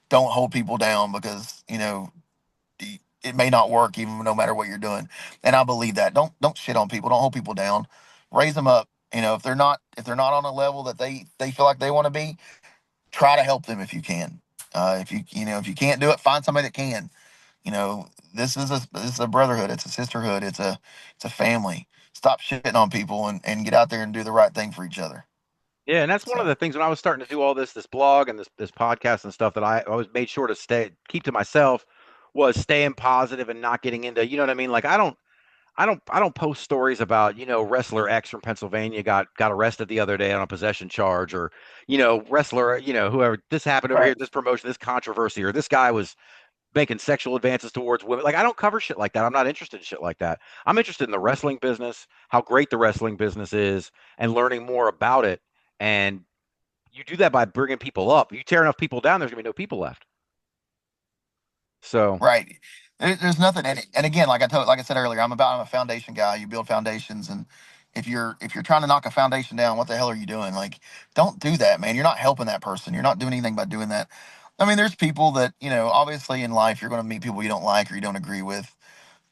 Don't hold people down because it may not work even no matter what you're doing. And I believe that. Don't shit on people. Don't hold people down. Raise them up. If they're not on a level that they feel like they want to be, try to help them if you can. If you can't do it, find somebody that can. This is a brotherhood. It's a sisterhood. It's a family. Stop shitting on people and get out there and do the right thing for each other. Yeah, and that's one of So the things when I was starting to do all this blog and this podcast and stuff that I always made sure to keep to myself was staying positive and not getting into, you know what I mean? Like I don't post stories about, wrestler X from Pennsylvania got arrested the other day on a possession charge, or, wrestler, whoever, this happened over here, right, this promotion, this controversy, or this guy was making sexual advances towards women. Like I don't cover shit like that. I'm not interested in shit like that. I'm interested in the wrestling business, how great the wrestling business is, and learning more about it. And you do that by bringing people up. You tear enough people down, there's gonna be no people left. So right. There's nothing. And again, like I said earlier, I'm a foundation guy. You build foundations, and if you're trying to knock a foundation down, what the hell are you doing? Like, don't do that, man. You're not helping that person. You're not doing anything by doing that. I mean, there's people that obviously in life you're going to meet people you don't like or you don't agree with.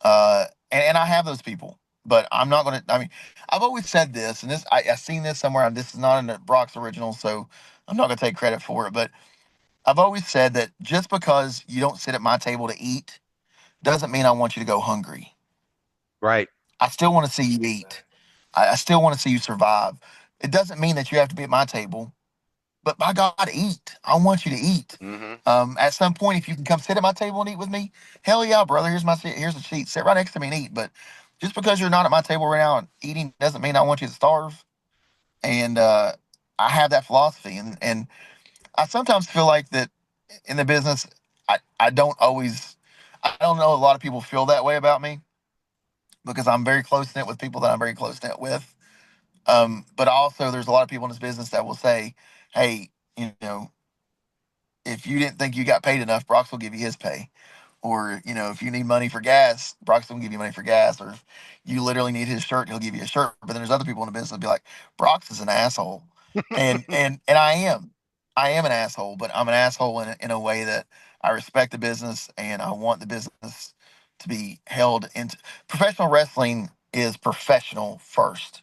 And I have those people, but I'm not going to. I mean, I've always said this, and I've seen this somewhere. And this is not in the Brock's original, so I'm not going to take credit for it. But I've always said that just because you don't sit at my table to eat doesn't mean I want you to go hungry. right. I still want to see you eat. I still want to see you survive. It doesn't mean that you have to be at my table. But by God, eat. I want you to eat. Mm-hmm. At some point, if you can come sit at my table and eat with me, hell yeah, brother. Here's a seat. Sit right next to me and eat. But just because you're not at my table right now and eating doesn't mean I want you to starve. And I have that philosophy, and I sometimes feel like that in the business, I don't always, I don't know, a lot of people feel that way about me because I'm very close knit with people that I'm very close knit with. But also, there's a lot of people in this business that will say, hey, if you didn't think you got paid enough, Brox will give you his pay. Or, if you need money for gas, Brox will give you money for gas. Or if you literally need his shirt, he'll give you a shirt. But then there's other people in the business that'll be like, Brox is an asshole. And I am. I am an asshole, but I'm an asshole in a way that I respect the business and I want the business to be held into professional wrestling is professional first.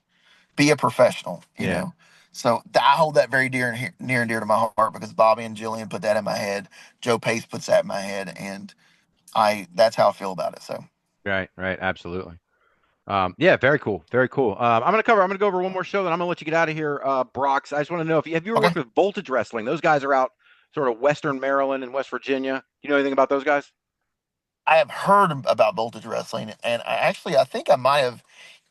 Be a professional, Yeah. So I hold that very near and dear to my heart because Bobby and Jillian put that in my head. Joe Pace puts that in my head, and that's how I feel about it. So Right. Right. Absolutely. Yeah, very cool. Very cool. I'm gonna go over one more show, then I'm gonna let you get out of here, Brox. I just want to know if have you ever okay, worked with Voltage Wrestling? Those guys are out sort of Western Maryland and West Virginia. You know anything about those guys? I have heard about Voltage Wrestling, and I think I might have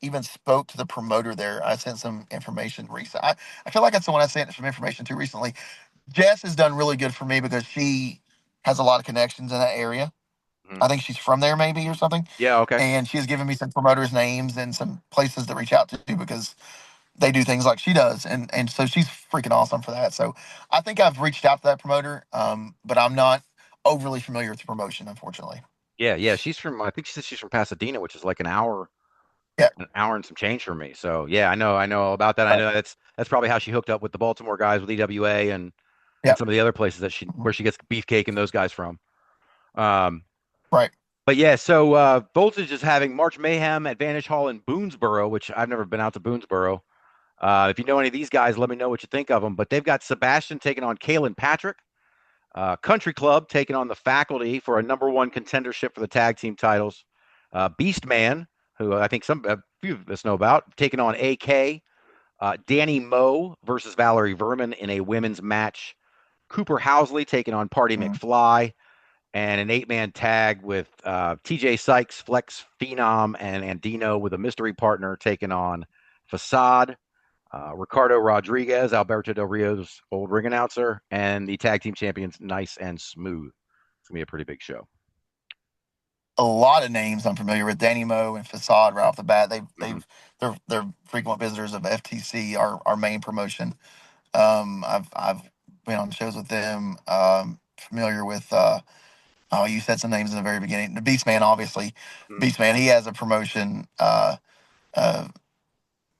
even spoke to the promoter there. I sent some information recently. I feel like that's the one I sent some information to recently. Jess has done really good for me because she has a lot of connections in that area. Mhm. I think she's from there, maybe or something. Yeah. Okay. And she has given me some promoters' names and some places to reach out to because they do things like she does, and so she's freaking awesome for that. So I think I've reached out to that promoter, but I'm not overly familiar with the promotion, unfortunately. Yeah. Yeah. She's from. I think she said she's from Pasadena, which is like Yeah, an hour and some change from me. So yeah, I know. I know all about that. I right. know that's probably how she hooked up with the Baltimore guys with EWA Yeah, and some of the other places that mhm, where she gets Beefcake and those guys from. Um, right. But yeah, so Voltage is having March Mayhem at Vantage Hall in Boonesboro, which I've never been out to Boonesboro. If you know any of these guys, let me know what you think of them. But they've got Sebastian taking on Kalen Patrick, Country Club taking on the Faculty for a number one contendership for the tag team titles. Beast Man, who I think a few of us know about, taking on AK. Danny Moe versus Valerie Verman in a women's match. Cooper Housley taking on Party Mhm. McFly and an eight-man tag with TJ Sykes, Flex Phenom, and Andino with a mystery partner taking on Facade, Ricardo Rodriguez, Alberto Del Rio's old ring announcer, and the tag team champions Nice and Smooth. It's gonna be a pretty big show. A lot of names I'm familiar with. Danny Moe and Facade right off the bat. Mm-hmm. They're frequent visitors of FTC, our main promotion. I've been on shows with them. Familiar with oh, you said some names in the very beginning. The Beastman, obviously. Mm-hmm. Beastman, he has a promotion uh,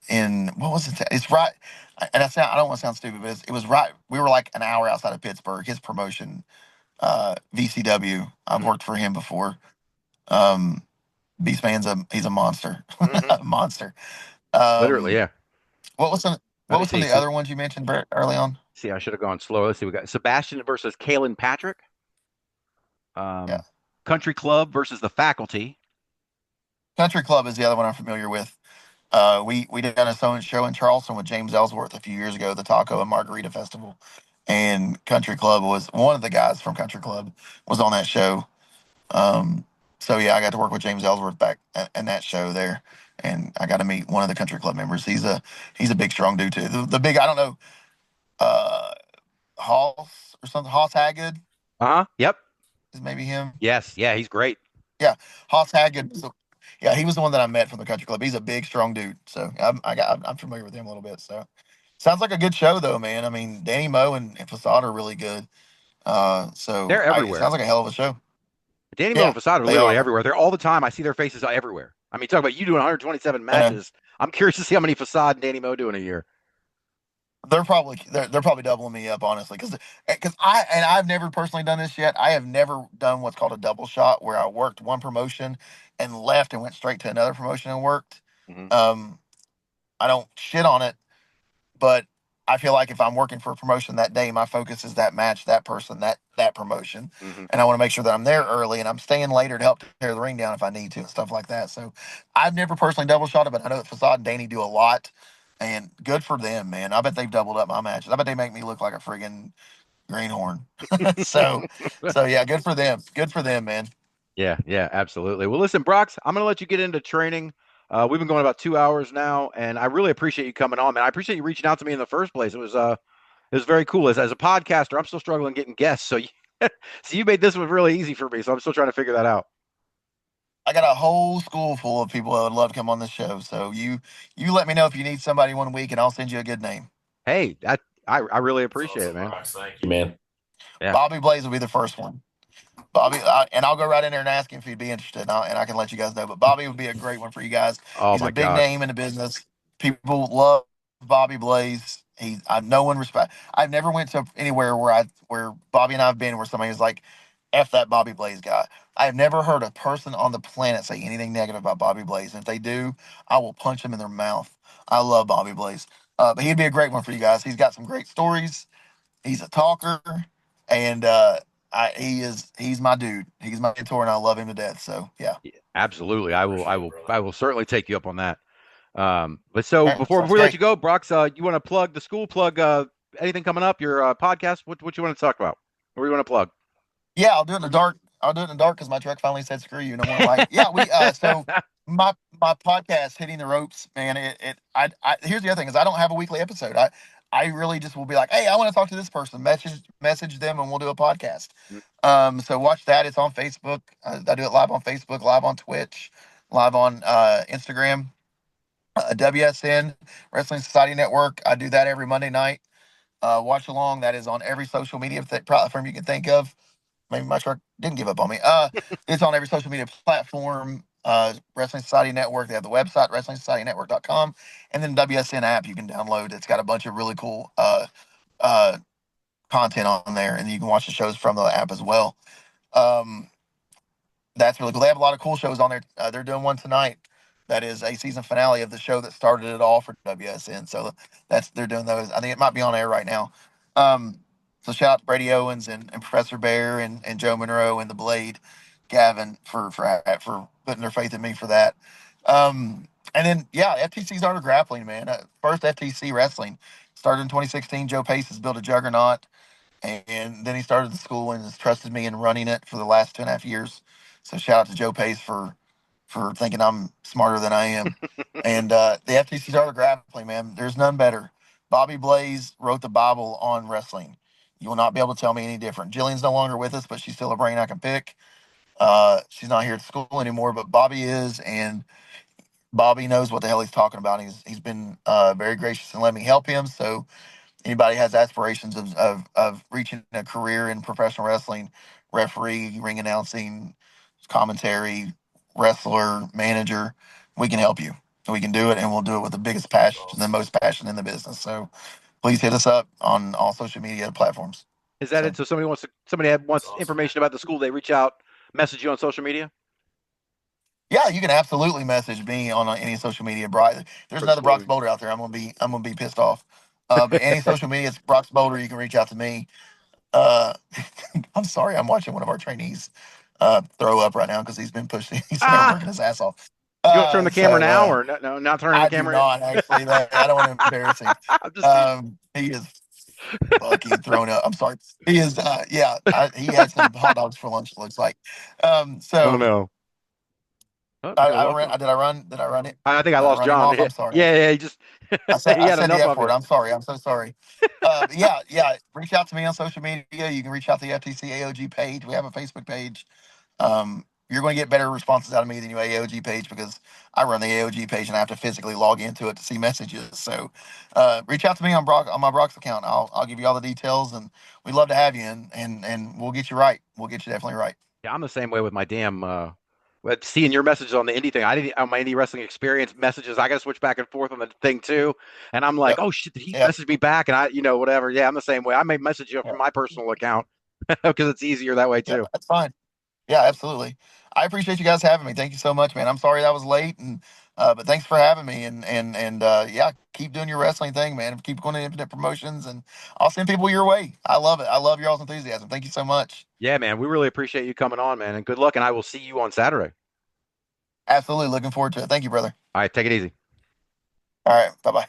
in, what was it? It's right. And I don't want to sound stupid, but it was right. We were like an hour outside of Pittsburgh. His promotion, VCW. I've worked for him before. Um, Beastman's he's a monster, Mm-hmm. a monster. Literally, Um, yeah. what was some Let what me was some see. of the other ones you mentioned Brett, early on? See, I should have gone slower. Let's see. We got Sebastian versus Kalen Patrick. Yeah, Um, Country Club versus the Faculty. Country Club is the other one I'm familiar with. We did a show in Charleston with James Ellsworth a few years ago, the Taco and Margarita Festival, and Country Club was one of the guys from Country Club was on that show. Um, so yeah, I got to work with James Ellsworth back in that show there, and I got to meet one of the Country Club members. He's a big, strong dude too. The big, I don't know, uh, Hoss or something. Hoss Haggard Uh-huh. Yep. is maybe him. Yes. Yeah, he's great. Yeah, Hoss Haggard. So, yeah, he was the one that I met from the Country Club. He's a big, strong dude. So I'm familiar with him a little bit. So sounds like a good show though, man. I mean, Danny Moe and Facade are really good. They're It sounds everywhere. like a hell of a show. Danny Moe and Yeah, Facade are they literally are. everywhere. They're all the time. I see their faces everywhere. I mean, talk about you doing 127 I know. matches. I'm curious to see how many Facade and Danny Moe do in a year. They're probably doubling me up honestly because I've never personally done this yet. I have never done what's called a double shot where I worked one promotion and left and went straight to another promotion and worked. Hmm. Um, I don't shit on it, but I feel like if I'm working for a promotion that day, my focus is that match, that person, that promotion, Hmm. and I want to make sure that I'm there early and I'm staying later to help tear the ring down if I need to and stuff like that. So I've never personally double shot it, but I know that Facade and Danny do a lot. And good for them, man. I bet they've doubled up my matches. I bet they make me look like a friggin' greenhorn. so, so yeah, good for them. Good for them, man. Yeah, yeah, absolutely. Well, listen, Brox, I'm going to let you get into training. We've been going about 2 hours now, and I really appreciate you coming on, man. I appreciate you reaching out to me in the first place. It was very cool. As a podcaster, I'm still struggling getting guests, so so you made this one really easy for me. So I'm still trying to figure that out. I got a whole school full of people that would love to come on the show. So you let me know if you need somebody one week, and I'll send you a good name. Hey, I really That's appreciate it, awesome, man. Brox. Thank you, man. Yeah. Bobby Blaze will be the first one. Bobby, and I'll go right in there and ask him if he'd be interested, and I can let you guys know. But Bobby would be a great one for you guys. Oh He's my a big gosh. name in the business. People love Bobby Blaze. No one respect. I've never went to anywhere where Bobby and I've been where somebody was like, "F that Bobby Blaze guy." I've never heard a person on the planet say anything negative about Bobby Blaze. And if they do, I will punch them in their mouth. I love Bobby Blaze, but he'd be a great one for you guys. He's got some great stories. He's a talker, and he's my dude. He's my mentor, and I love him to death. So yeah. Yeah, absolutely. Appreciate it, brother. I will certainly take you up on that. But so All right, before sounds we let great. you go, Brox, you want to plug the school, plug anything coming up, your podcast? What you want to talk about? What do you want to plug? Yeah, I'll do it in the dark. I'll do it in the dark because my truck finally said screw you, no more light. Yeah, we so my podcast, Hitting the Ropes, man, I here's the other thing is I don't have a weekly episode. I really just will be like, hey, I want to talk to this person, message them, and we'll do a podcast. So watch that. It's on Facebook. I do it live on Facebook, live on Twitch, live on Instagram, WSN Wrestling Society Network. I do that every Monday night. Watch along. That is on every social media platform you can think of. Maybe my truck didn't give up on me. It's on every social media platform. Wrestling Society Network. They have the website, WrestlingSocietyNetwork.com, and then WSN app you can download. It's got a bunch of really cool uh, content on there, and you can watch the shows from the app as well. Um, that's really cool. They have a lot of cool shows on there. They're doing one tonight that is a season finale of the show that started it all for WSN. So they're doing those. I think it might be on air right now. So shout out to Brady Owens and Professor Bear and Joe Monroe and the Blade, Gavin for putting their faith in me for that. And then yeah, FTC's Art of Grappling, man. First FTC wrestling started in 2016. Joe Pace has built a juggernaut, and then he started the school and has trusted me in running it for the last 2.5 years. So shout out to Joe Pace for thinking I'm smarter than I am. And the FTC Art of Grappling, man, there's none better. Bobby Blaze wrote the Bible on wrestling. You will not be able to tell me any different. Jillian's no longer with us, but she's still a brain I can pick. She's not here at school anymore, but Bobby is, and Bobby knows what the hell he's talking about. He's been very gracious and let me help him. So anybody has aspirations of reaching a career in professional wrestling, referee, ring announcing, commentary, wrestler, manager, we can help you. We can do it, and we'll do it with the biggest That's passion, the awesome. most passion in the business. So please hit us up on all social media platforms. Is that it? So So somebody That's wants awesome, man. information about the school, they reach out, message you on social media yeah, you can absolutely message me on any social media. There's for the another school. Brox Boulder out there. I'm gonna be pissed off. But any social media, it's Brox Boulder. You can reach out to me. Uh, I'm sorry, I'm watching one of our trainees throw up right now because he's been pushing. He's in there Ah, working his ass off. you want to turn the camera So now or no? No, not turning the I do camera. not actually. I don't want to embarrass him. I'm just teasing. He is fucking thrown up. I'm sorry. He is. Yeah. He had some hot dogs for lunch. It looks like. Oh So no. Oh, I think I I lost ran. him. Did I run? Did I run it? I think I Did I lost run him John. off? Yeah, I'm sorry. yeah, yeah. He just he I had said the enough F of word. you. I'm sorry. I'm so sorry. Yeah, yeah. Reach out to me on social media. You can reach out to the FTC AOG page. We have a Facebook page. You're going to get better responses out of me than your AOG page because I run the AOG page and I have to physically log into it to see messages. So reach out to me on my Brox account. I'll give you all the details, and we'd love to have you, and we'll get you right. We'll get you definitely right. Yeah, I'm the same way with my damn but seeing your messages on the indie thing. I didn't on my indie wrestling experience messages. I got to switch back and forth on the thing too, and I'm like, Yep. oh shit, did he Yep. message me back? And whatever. Yeah, I'm the same way. I may message you from Yep. my personal account because it's easier that way Yep. too. That's fine. Yeah, absolutely. I appreciate you guys having me. Thank you so much, man. I'm sorry that was late, and but thanks for having me. And yeah, keep doing your wrestling thing, man. Keep going to Infinite Promotions, and I'll send people your way. I love it. I love your all's enthusiasm. Thank you so much. Yeah, man, we really appreciate you coming on, man, and good luck. And I will see you on Saturday. Absolutely looking forward to it. Thank you, brother. All right, take it easy. All right, bye bye.